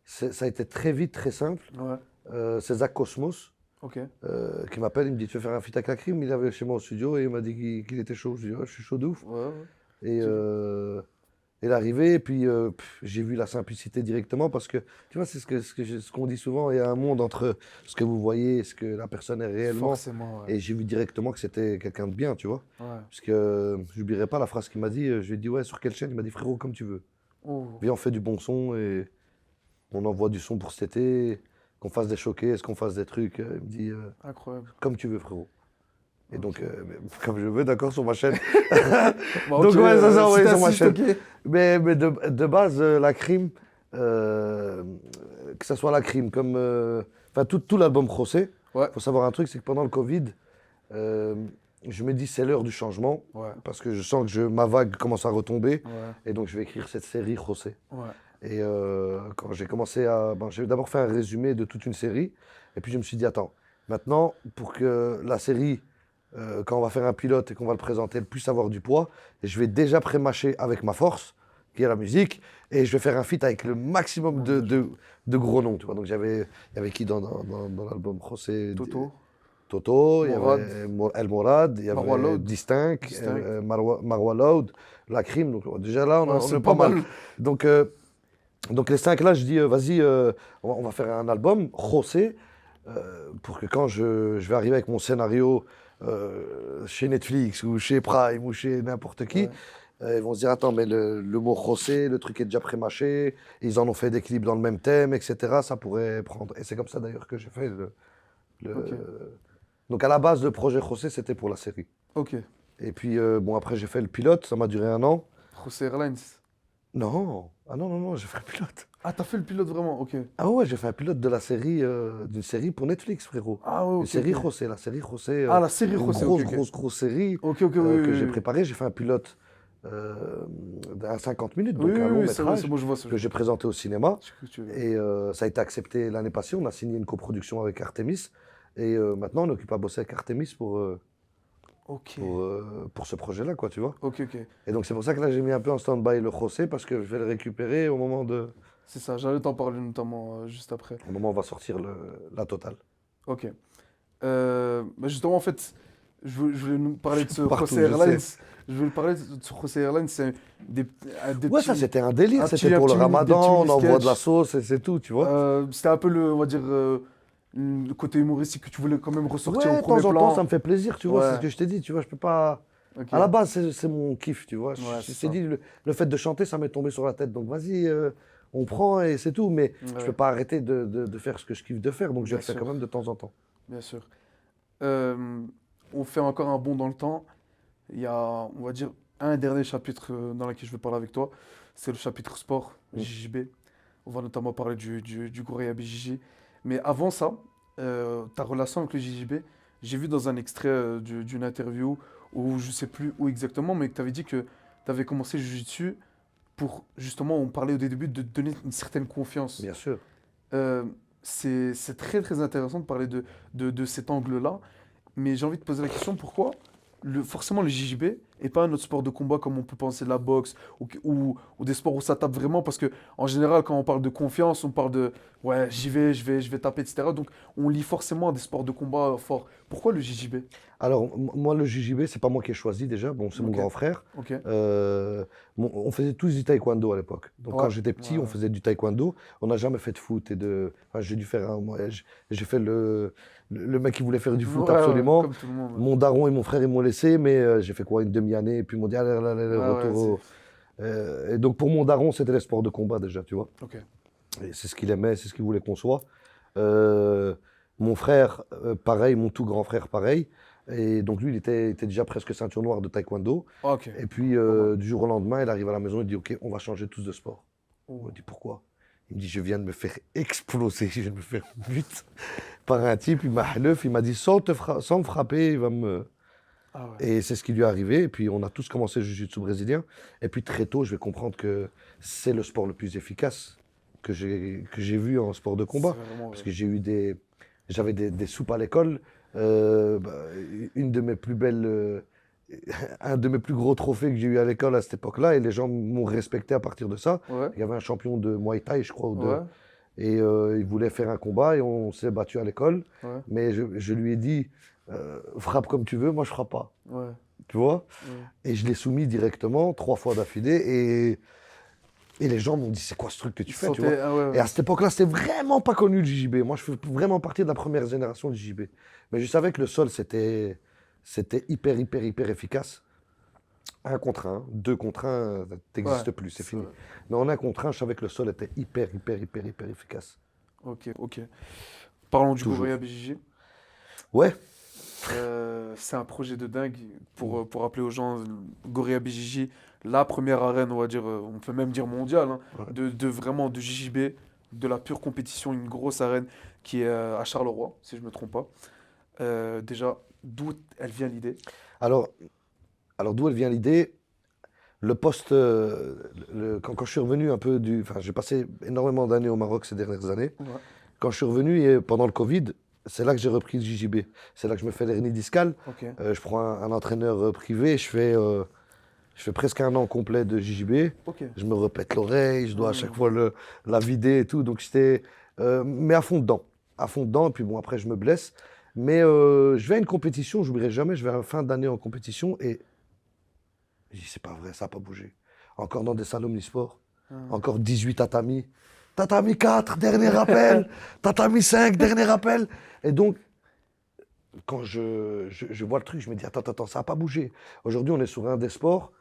ça a été très vite, très simple. Ouais, C'est Zach Cosmos ok. qui m'appelle, il me dit, tu veux faire un feat avec la crime? Il avait chez moi au studio et il m'a dit qu'il était chaud. Je dis, ouais, je suis chaud de ouf. Ouais, ouais. Et Tu- il est arrivé, et puis j'ai vu la simplicité directement parce que, tu vois, c'est ce qu'on dit souvent, il y a un monde entre ce que vous voyez et ce que la personne est réellement. Forcément, ouais. Et j'ai vu directement que c'était quelqu'un de bien, tu vois. Ouais. Parce que je n'oublierai pas la phrase qu'il m'a dit. Je lui ai dit, ouais, sur quelle chaîne? Il m'a dit, frérot, comme tu veux. Oh, Viens, on fait du bon son et on envoie du son pour cet été, qu'on fasse des showcases, qu'on fasse des trucs. Il me dit, incroyable. comme tu veux, frérot. Et Ok. donc, comme je veux, d'accord, sur ma chaîne. Bah, Donc, ok, ouais, ça, si ouais, sur ma t'insistes, chaîne. ok. Mais de base, la crime, euh, que ce soit la crime comme. Enfin, tout l'album José, Ouais, il faut savoir un truc, c'est que pendant le Covid, euh, je me dis c'est l'heure du changement, ouais, parce que je sens que ma vague commence à retomber, ouais, et donc je vais écrire cette série José. ouais. Et quand j'ai commencé à. Bon, j'ai d'abord fait un résumé de toute une série, et puis je me suis dit, attends, maintenant, pour que la série, quand on va faire un pilote et qu'on va le présenter, elle puisse avoir du poids, et je vais déjà pré-mâcher avec ma force, qui est la musique, et je vais faire un feat avec le maximum Bon, bien joué. de gros noms, tu vois. Donc il y avait qui dans l'album José? Toto, Toto, il y Morad, avait El Morad, il y Marwa avait Loud, Distinct, Distinct. Marwa Loud, La Crime. Donc déjà là, Ouais, on est c'est pas pas mal. mal. Donc, donc les cinq là, je dis, vas-y, on va faire un album, José, pour que quand je vais arriver avec mon scénario chez Netflix ou chez Prime ou chez n'importe qui, Ouais, ils vont se dire, attends, mais le mot José, le truc est déjà pré-mâché, ils en ont fait des clips dans le même thème, etc. Ça pourrait prendre. Et c'est comme ça d'ailleurs que j'ai fait ok, le- Donc à la base, le projet José, c'était pour la série. ok. Et puis, bon, après, j'ai fait le pilote, ça m'a duré 1 an. José Airlines. Non, ah non, non, non, j'ai fait le pilote. Ah, t'as fait le pilote vraiment, ok. Ah ouais, j'ai fait un pilote de la série, d'une série pour Netflix, frérot. Ah ouais, Une ok, série ok. José, la série José, Ah, la série une José, ok, grosse, ok. grosse, grosse série Ok, ok, oui, oui, que j'ai oui. préparée. J'ai fait un pilote d'un 50 minutes, Oui, donc un oui, long oui, c'est métrage bon, je vois ça. que j'ai présenté au cinéma. Tu veux. Et ça a été accepté l'année passée. On a signé une coproduction avec Artemis. Et maintenant, on occupe à bosser avec Artemis Ok, pour ce projet-là, quoi, tu vois. ok, ok. Et donc, c'est pour ça que là, j'ai mis un peu en stand-by le José, parce que je vais le récupérer C'est ça, j'allais t'en parler notamment juste après. au moment où on va sortir la totale. Ok. Bah justement, en fait, je voulais nous parler de ce Partout, José je Airlines. sais. Je voulais parler de ce José Airlines, c'est des Ouais, ça, petits, c'était un délire. un C'était petit, un pour le petit des petits ramadan, on envoie de la mini-sketchs. sauce et c'est tout, tu vois. C'était un peu on va dire, le côté humoristique que tu voulais quand même ressortir au Ouais, de premier temps en temps, ça plan. me fait plaisir, tu vois. C'est ce Ouais, que je t'ai dit, tu vois. Je peux pas. ok. À la base, c'est mon kiff, tu vois. Ouais, Je c'est t'ai ça. dit, le fait de chanter, ça m'est tombé sur la tête. Donc, vas-y, on prend et c'est tout. Mais je peux Ouais, pas arrêter de faire ce que je kiffe de faire. Donc, je bien le fais sûr, quand même de temps en temps. bien sûr. Euh, on fait encore un bond dans le temps. Il y a, on va dire, un dernier chapitre dans lequel je veux parler avec toi. C'est le chapitre sport, Mm. JJB. On va notamment parler du Gorilla BJJ. Mais avant ça, ta relation avec le JJB. J'ai vu dans un extrait d'une interview, ou je sais plus où exactement, mais que tu avais dit que tu avais commencé le Jiu-Jitsu pour, justement, on parlait au début de te donner une certaine confiance. Bien sûr. Euh, c'est très très intéressant de parler de cet angle-là, mais j'ai envie de poser la question, pourquoi forcément le JJB et pas un autre sport de combat comme on peut penser la boxe ou des sports où ça tape vraiment, parce que en général quand on parle de confiance, on parle de ouais j'y vais, je vais taper, etc. Donc on lie forcément à des sports de combat forts. Pourquoi le JJB? Alors, moi, le JJB, c'est pas moi qui ai choisi déjà. Bon, c'est mon Ok, grand frère. ok. On faisait tous du taekwondo à l'époque. Donc, Ouais, quand j'étais petit, ouais, on faisait du taekwondo. On n'a jamais fait de foot enfin, j'ai dû faire j'ai fait le mec qui voulait faire du foot ouais, absolument. comme tout le monde. Mon daron et mon frère, ils m'ont laissé, mais j'ai fait quoi, une demi-année. Et puis, ils m'ont dit, allez, allez, allez, Ouais, ouais, retour et donc, pour mon daron, c'était les sports de combat déjà, tu vois. ok. Et c'est ce qu'il aimait, c'est ce qu'il voulait qu'on soit. Euh, Mon frère, pareil, mon tout grand frère, pareil. Et donc lui, était déjà presque ceinture noire de taekwondo. Ah, ok. Et puis Pas mal. du jour au lendemain, il arrive à la maison, il dit, OK, on va changer tous de sport. On Oh. me dit, pourquoi? Il me dit, je viens de me faire exploser, je viens de me faire buter par un type, il m'a haleuf, il m'a dit, sans me frapper, il va me... Ah ouais. Et c'est ce qui lui est arrivé. Et puis on a tous commencé le jiu-jitsu brésilien. Et puis très tôt, je vais comprendre que c'est le sport le plus efficace que j'ai vu en sport de C'est combat. vraiment Parce vrai. que j'avais des soupes à l'école. Bah, une de mes plus belles, un de mes plus gros trophées que j'ai eu à l'école à cette époque-là. Et les gens m'ont respecté à partir de ça. Ouais, Il y avait un champion de Muay Thai, je crois, ou de, ouais, et il voulait faire un combat et on s'est battu à l'école. ouais, Mais je lui ai dit, frappe comme tu veux, moi je frappe pas. ouais, Tu vois? ouais. Et je l'ai soumis directement, 3 fois d'affilée. Et les gens m'ont dit, c'est quoi ce truc que Il tu se fais, tu vois? sentait. Ah ouais, Et ouais. à cette époque-là, c'était vraiment pas connu le JJB. Moi, je fais vraiment partie de la première génération du JJB. Mais je savais que le sol, c'était hyper, hyper, hyper efficace. Un contre un, deux contre un, Ouais, t'existes plus, c'est c'est fini. vrai. Mais en un contre un, je savais que le sol était hyper, hyper, hyper, hyper efficace. Ok, ok. Parlons du Gorilla Toujours. BJJ. Ouais. C'est un projet de dingue pour rappeler aux gens, Gorilla BJJ, la première arène, on va dire, on peut même dire mondiale, hein, Ouais. de vraiment de JJB, de la pure compétition, une grosse arène qui est à Charleroi, si je me trompe pas. Déjà, d'où elle vient l'idée? Alors, alors d'où elle vient l'idée? Le poste, quand je suis revenu un peu enfin, j'ai passé énormément d'années au Maroc ces dernières années. Ouais, Quand je suis revenu et pendant le Covid, c'est là que j'ai repris le JJB. C'est là que je me fais l'hernie discale. ok. Je prends un entraîneur privé. Je fais presque un an complet de JJB. Ok. Je me répète l'oreille. Je dois à chaque Hmm. fois la vider et tout. Donc c'était, mais à fond dedans, à fond dedans. Et puis bon, après je me blesse. Mais je vais à une compétition. Je n'oublierai jamais. Je vais à la fin d'année en compétition et je dis c'est pas vrai, ça n'a pas bougé. Encore dans des salles omnisports. Hmm. Encore 18 tatamis. Tatami 4, dernier rappel. Tatami 5, dernier rappel. Et donc, quand je vois le truc, je me dis, attends, attends, ça n'a pas bougé. Aujourd'hui, on est sur un des sports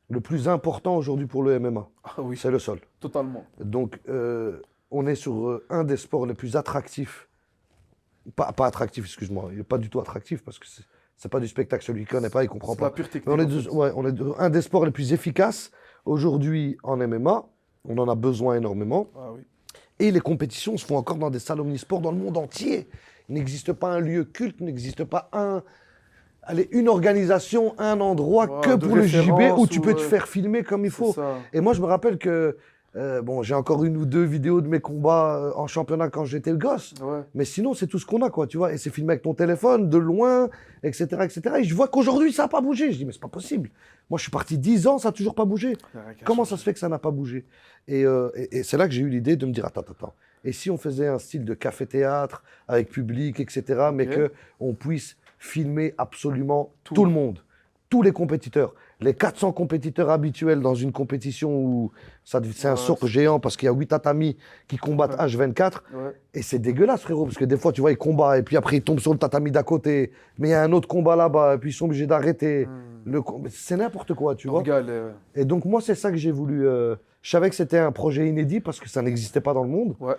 le plus important aujourd'hui pour le MMA. Ah oui, C'est le sol. totalement. Donc, on est sur un des sports les plus attractifs. Pas attractif, excuse-moi. Il n'est pas du tout attractif parce que c'est pas du spectacle. Celui qui ne connaît pas, il ne comprend C'est de la pas. pure Mais technique en fait. ouais, on est un des sports les plus efficaces aujourd'hui en MMA. On en a besoin énormément. Ah oui. Et les compétitions se font encore dans des salles omnisports dans le monde entier. Il n'existe pas un lieu culte, il n'existe pas une organisation, un endroit que Ouais, de pour le JJB où référence tu ou peux te faire filmer comme il c'est faut. ça. Et moi, je me rappelle que, bon, j'ai encore une ou deux vidéos de mes combats en championnat quand j'étais gosse. Ouais. Mais sinon, c'est tout ce qu'on a, quoi, tu vois. Et c'est filmé avec ton téléphone, de loin, etc., etc. Et je vois qu'aujourd'hui, ça n'a pas bougé. Je dis, mais c'est pas possible. Moi, je suis parti 10 ans, ça n'a toujours pas bougé. Y a rien qui a Comment changé. ça se fait que ça n'a pas bougé? Et c'est là que j'ai eu l'idée de me dire, attends, attends, attends. Et si on faisait un style de café-théâtre avec public, etc., mais Ok. qu'on puisse filmer absolument Tout. tout le monde, tous les compétiteurs, les 400 compétiteurs habituels dans une compétition où c'est un Ouais, socle géant parce qu'il y a 8 tatamis qui combattent Ouais. H24. Ouais. Et c'est dégueulasse, frérot, parce que des fois, tu vois, ils combattent et puis après, ils tombent sur le tatami d'à côté. Mais il y a un autre combat là-bas et puis ils sont obligés d'arrêter. C'est n'importe quoi, tu vois. Regarde, Et donc, moi, c'est ça que j'ai voulu. Je savais que c'était un projet inédit parce que ça n'existait pas dans le monde. ouais,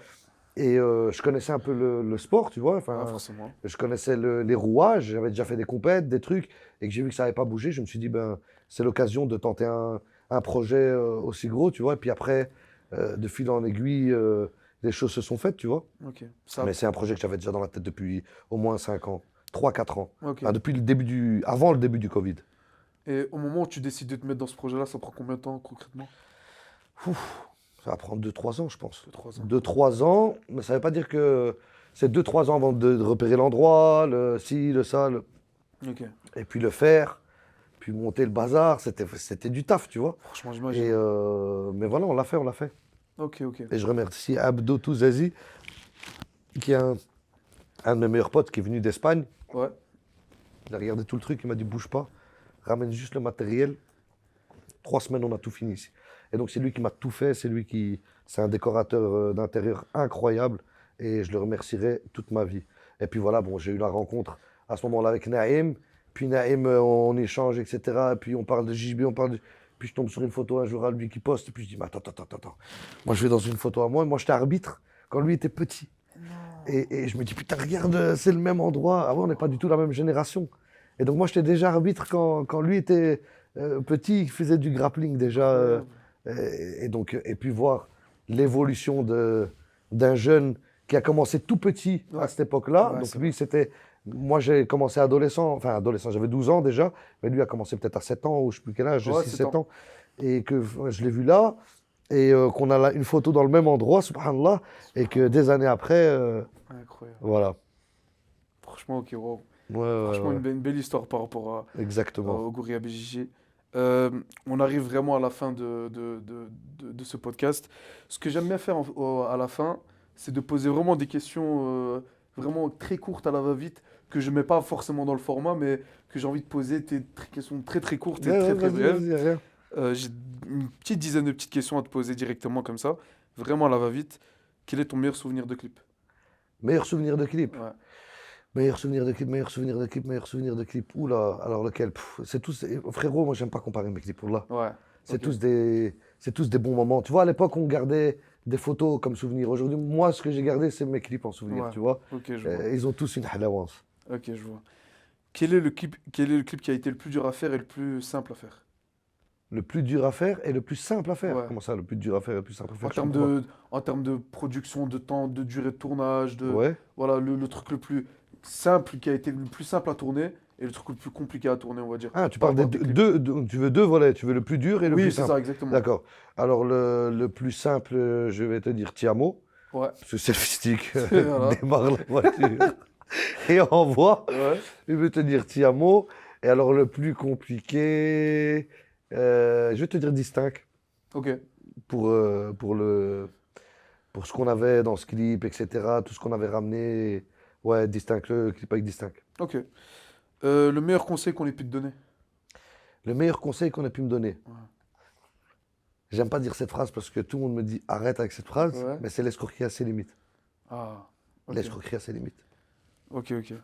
Et je connaissais un peu le sport, tu vois. Enfin, forcément. je connaissais les rouages. J'avais déjà fait des compètes, des trucs. Et que j'ai vu que ça n'avait pas bougé. Je me suis dit, ben, c'est l'occasion de tenter un projet aussi gros, tu vois. Et puis après, de fil en aiguille, les choses se sont faites, tu vois. Ok. Ça, Mais c'est un projet que j'avais déjà dans la tête depuis au moins 5 ans, 3 4 ans. ok. Enfin, depuis le début avant le début du Covid. Et au moment où tu décides de te mettre dans ce projet-là, ça prend combien de temps concrètement? Ouf, ça va prendre 2 3 ans, je pense. 2 3 ans. 2 3 ans, mais ça veut pas dire que c'est 2 3 ans avant de repérer l'endroit, le ci, le ça, Ok. et puis le faire, puis monter le bazar. C'était du taf, tu vois. Franchement, Et j'imagine. mais voilà, on l'a fait, on l'a fait. Ok, ok. Et je remercie Abdo Touzazi, qui est un de mes meilleurs potes qui est venu d'Espagne. Ouais. Il a regardé tout le truc, il m'a dit bouge pas, ramène juste le matériel. 3 semaines, on a tout fini ici. Et donc c'est lui qui m'a tout fait, c'est un décorateur d'intérieur incroyable et je le remercierai toute ma vie. Et puis voilà, bon, j'ai eu la rencontre à ce moment-là avec Naïm. Puis Naïm, on échange, etc. Et puis on parle de JB, Puis je tombe sur une photo un jour à lui qui poste. Et puis je dis, mais attends. Moi, je vais dans une photo à moi. Et moi, j'étais arbitre quand lui était petit. Et je me dis, putain, regarde, c'est le même endroit. Ah ouais, on n'est pas du tout la même génération. Et donc moi, j'étais déjà arbitre quand lui était petit, il faisait du grappling déjà. Incroyable. Et puis voir l'évolution d'un jeune qui a commencé tout petit à Ouais. cette époque-là. Ouais, Donc c'est lui, vrai. moi j'ai commencé adolescent, j'avais 12 ans déjà, mais lui a commencé peut-être à 7 ans, ou je ne sais plus quel âge, Ouais, six c'est 7 temps. ans. Et que je l'ai vu là, et qu'on a là une photo dans le même endroit, subhanallah, et que des années après, Incroyable. voilà. Franchement, ok, wow. Ouais, ouais, Franchement, ouais, une belle histoire par rapport exactement. au Gouria BJJ. On arrive vraiment à la fin de ce podcast. Ce que j'aime bien faire à la fin, c'est de poser vraiment des questions vraiment très courtes à la va-vite, que je mets pas forcément dans le format, mais que j'ai envie de poser des questions très très courtes et Ouais, ouais, très très vas-y, brèves. vas-y, rien. J'ai une petite dizaine de petites questions à te poser directement comme ça, vraiment à la va-vite. Quel est ton meilleur souvenir de clip? Meilleur souvenir de clip. Ouais, Meilleur souvenir de clip, meilleur souvenir de clip, meilleur souvenir de clip. Oula, alors lequel? C'est tous. Frérot, moi j'aime pas comparer mes clips. Là. ouais, C'est ok, tous des bons moments. Tu vois, à l'époque, on gardait des photos comme souvenir. Aujourd'hui, moi, ce que j'ai gardé, c'est mes clips en souvenir, ouais, tu vois. ok, je vois. Ils ont tous une halawance. Ok, je vois. Quel est le clip qui a été le plus dur à faire et le plus simple à faire? Le plus dur à faire et le plus simple à faire. Ouais. Comment ça, le plus dur à faire et le plus simple à En faire? Je termes comprends pas. de production, de temps, de durée de tournage, Ouais. voilà, le truc le plus simple qui a été le plus simple à tourner et le truc le plus compliqué à tourner, on va dire, Ah, tu par parles rapport des à tes clips. tu veux deux volets. Tu veux le plus dur et le plus Oui, c'est ça, simple. exactement. D'accord. Alors, le plus simple, je vais te dire Tiamo. Ouais. Parce que c'est le stick, Voilà. démarre la voiture et envoie. Ouais. Je vais te dire Tiamo. Et alors, le plus compliqué, je vais te dire Distinct Ok. pour ce qu'on avait dans ce clip, etc. Tout ce qu'on avait ramené. Ouais, Distinct, le clip avec Distinct. Ok. Le meilleur conseil qu'on ait pu te donner? Le meilleur conseil qu'on a pu me donner. Ouais. J'aime pas dire cette phrase parce que tout le monde me dit arrête avec cette phrase, Ouais. mais c'est l'escroquerie à ses limites. Ah. Ok. L'escroquerie à ses limites. Ok, ok.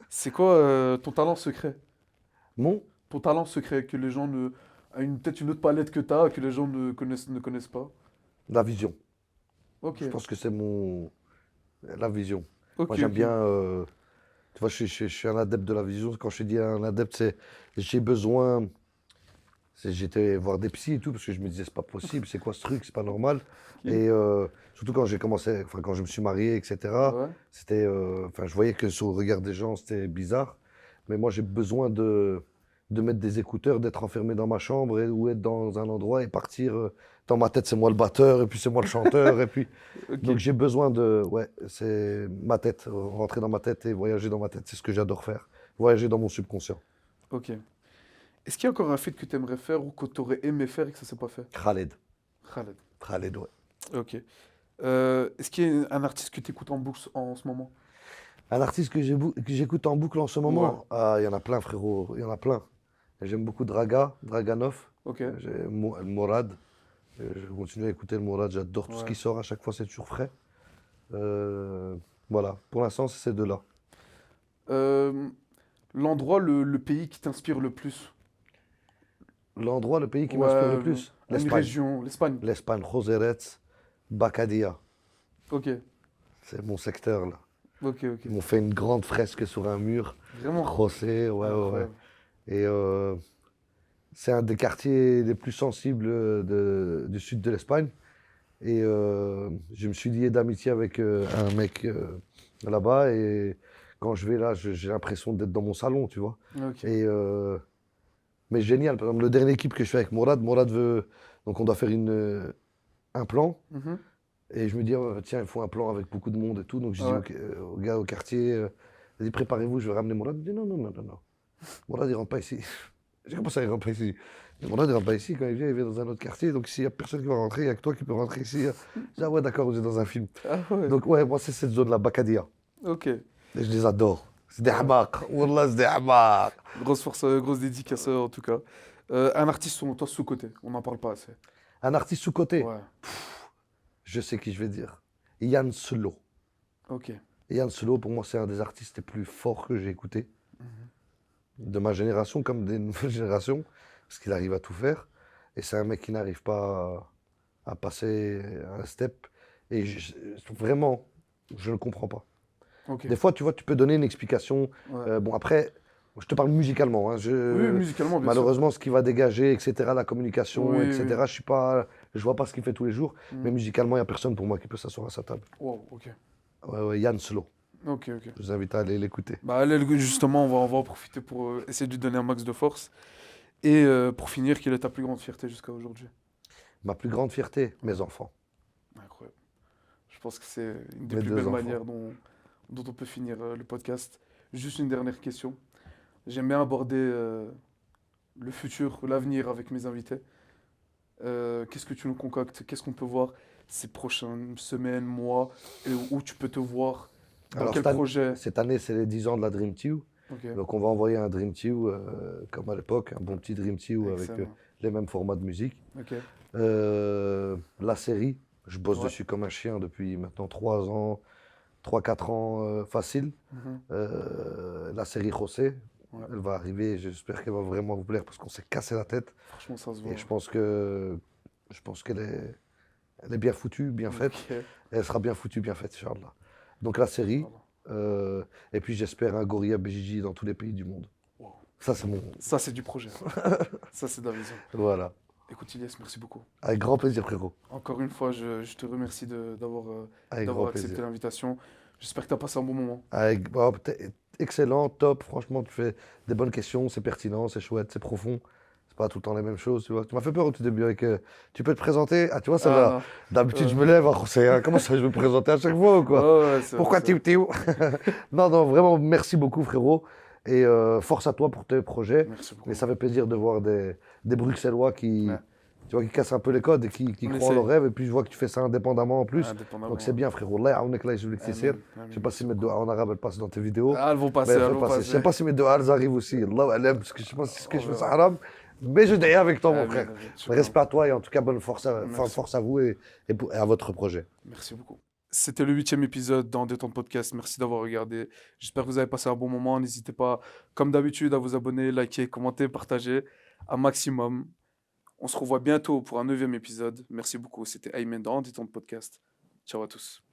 C'est quoi ton talent secret? Mon, Ton talent secret que les gens ne... peut-être une autre palette que t'as, que les gens ne connaissent pas. la vision. Ok. Je pense que c'est la vision. Ok, Moi, j'aime ok. bien. Tu vois, je suis un adepte de la vision. Quand je dis un adepte, c'est j'ai besoin. J'étais voir des psys et tout parce que je me disais c'est pas possible, c'est quoi ce truc, c'est pas normal. Ok. Et surtout quand j'ai commencé, enfin quand je me suis marié, etc. Ouais. C'était, enfin je voyais que sur le regard des gens c'était bizarre. Mais moi j'ai besoin de mettre des écouteurs, d'être enfermé dans ma chambre ou être dans un endroit et partir. Dans ma tête c'est moi le batteur et puis c'est moi le chanteur et puis Ok. donc j'ai besoin ouais, c'est ma tête, rentrer dans ma tête et voyager dans ma tête, c'est ce que j'adore faire. Voyager dans mon subconscient. Ok. Est-ce qu'il y a encore un feat que tu aimerais faire ou que tu aurais aimé faire et que ça s'est pas fait? Khaled, Khaled. Khaled, ouais. Ok. Est-ce qu'il y a un artiste que tu écoutes en boucle en ce moment? Un artiste que j'écoute en boucle en ce Ouais. moment, ah, il y en a plein, frérot, il y en a plein. J'aime beaucoup Draganov, Ok. j'ai El Morad, je continue à écouter El Morad, j'adore tout ce Ouais. qui sort, à chaque fois c'est toujours frais. Euh, voilà, pour l'instant c'est ces deux-là. Euh, L'endroit, le pays qui t'inspire le plus? L'endroit, le pays qui Ouais, m'inspire le plus, une l'Espagne. région, l'Espagne. L'Espagne, Joseretz, Bacadia, Ok. c'est mon secteur là. Ok, ok. Ils m'ont fait une grande fresque sur un mur, Vraiment. José, ouais, ouais, ouais. Incroyable. Et c'est un des quartiers les plus sensibles du sud de l'Espagne. Et je me suis lié d'amitié avec un mec là-bas. Et quand je vais là, j'ai l'impression d'être dans mon salon, tu vois. Ok. Et, mais génial. Par exemple, le dernier clip que je fais avec Morad veut. Donc on doit faire un plan. Mhm. Et je me dis, oh, tiens, il faut un plan avec beaucoup de monde et tout. Donc je dis Ouais. au gars au quartier, vas-y, préparez-vous, je vais ramener Morad. Il me dit, non, non, non, non, non. Morad, il rentre pas ici. J'ai comment ça, il rentre pas ici? Morad, il rentre pas ici. Quand il vient dans un autre quartier. Donc s'il y a personne qui va rentrer, il y a que toi qui peux rentrer ici. Je dis, ah ouais, d'accord, vous êtes dans un film. Ah ouais. Donc ouais, moi, c'est cette zone-là, Bakadia. Ok. Et je les adore. C'est des Ouais. hamak. Wallah, c'est des hamak. Grosse force, grosse dédicace en tout cas. Un artiste selon toi sous-côté, on n'en parle pas assez. Un artiste sous-coté. Ouais. Je sais qui je vais dire. Yann Selo. Ok. Yann Selo, pour moi, c'est un des artistes les plus forts que j'ai écoutés. Mhm. De ma génération comme des nouvelles générations. Parce qu'il arrive à tout faire. Et c'est un mec qui n'arrive pas à passer un step. Et vraiment, je ne comprends pas. Ok. Des fois, tu vois, tu peux donner une explication. Ouais. Bon, après, je te parle musicalement, hein. Oui, musicalement, bien sûr. Malheureusement, ce qui va dégager, etc., la communication, Oui, oui. etc., je vois pas ce qu'il fait tous les jours. Mais Mhm. musicalement, il n'y a personne pour moi qui peut s'asseoir à sa table. Wow, ok. Ouais, ouais, Yann Slo. Ok, ok. Je vous invite à aller l'écouter. Bah, allez, justement, on va en profiter pour essayer de lui donner un max de force. Et pour finir, quelle est ta plus grande fierté jusqu'à aujourd'hui? Ma plus grande fierté, Ouais. mes enfants. Incroyable. Je pense que c'est une des Mes plus deux belles enfants. manières dont on peut finir le podcast. Juste une dernière question. J'aime bien aborder le futur, l'avenir avec mes invités. Qu'est-ce que tu nous concoctes? Qu'est-ce qu'on peut voir ces prochaines semaines, mois, et où tu peux te voir? Dans Alors, quel projet? cette année, c'est les 10 ans de la Dream Team. Ok, Donc, on va envoyer un Dream Team, comme à l'époque, un bon petit Dream Team avec excellent. les mêmes formats de musique. Ok, La série, je bosse ouais. dessus comme un chien depuis maintenant 3 ans, 3 4 ans facile. Mhm. La série José, Ouais. elle va arriver, j'espère qu'elle va vraiment vous plaire parce qu'on s'est cassé la tête. Franchement, ça se Et voit. je pense elle est bien foutue, bien faite. Ok, Et elle sera bien foutue, bien faite, Inch'Allah. Donc la série, voilà. et puis j'espère un Gorilla BJJ dans tous les pays du monde. Wow. Ça, c'est mon. Ça, c'est du projet. Ça, c'est de la vision. Voilà. Écoute, Ilyes, merci beaucoup. Avec grand plaisir, frérot. Encore une fois, je te remercie Avec grand d'avoir accepté plaisir. l'invitation. J'espère que tu as passé un bon moment. Excellent, top. Franchement, tu fais des bonnes questions, c'est pertinent, c'est chouette, c'est profond. C'est pas tout le temps les mêmes choses, tu vois. Tu m'as fait peur au tout début avec. Tu peux te présenter. Ah, tu vois, ça Ah va. non. D'habitude, je Euh, me lève, hein, comment ça, je vais me présenter à chaque fois ou quoi? ouais, ouais, c'est vrai, Pourquoi c'est vrai. Tiu? Non, non, vraiment, merci beaucoup, frérot. Et force à toi pour tes projets. Merci Et beaucoup. ça fait plaisir de voir des Bruxellois Ouais, tu vois, qui cassent un peu les codes et qui on croient en leurs essaye. rêves. Et puis je vois que tu fais ça indépendamment en plus. Donc c'est Indépendamment. bien, frérot. Allah yaounek, Allah yajoulik tissir. Amen, Je amen, sais pas si merci mes beaucoup. doigts en arabe elles passent dans tes vidéos. Ah, elles vont Mais passer, elles elles vont vont passer. Je sais passer. pas si mes doigts elles arrivent aussi. Allah alam, parce que je sais pas si ce que On je fais c'est verra. haram. Mais je dis avec toi, mon Amen, frère. amen, Respect à toi et en tout cas, bonne force Merci force beaucoup. à vous et à votre projet. Merci beaucoup. C'était le 8e épisode dans Détente Podcast. Merci d'avoir regardé. J'espère que vous avez passé un bon moment. N'hésitez pas, comme d'habitude, à vous abonner, liker, commenter, partager un maximum. On se revoit bientôt pour un 9e épisode. Merci beaucoup. C'était Ayman dans Détente Podcast. Ciao à tous.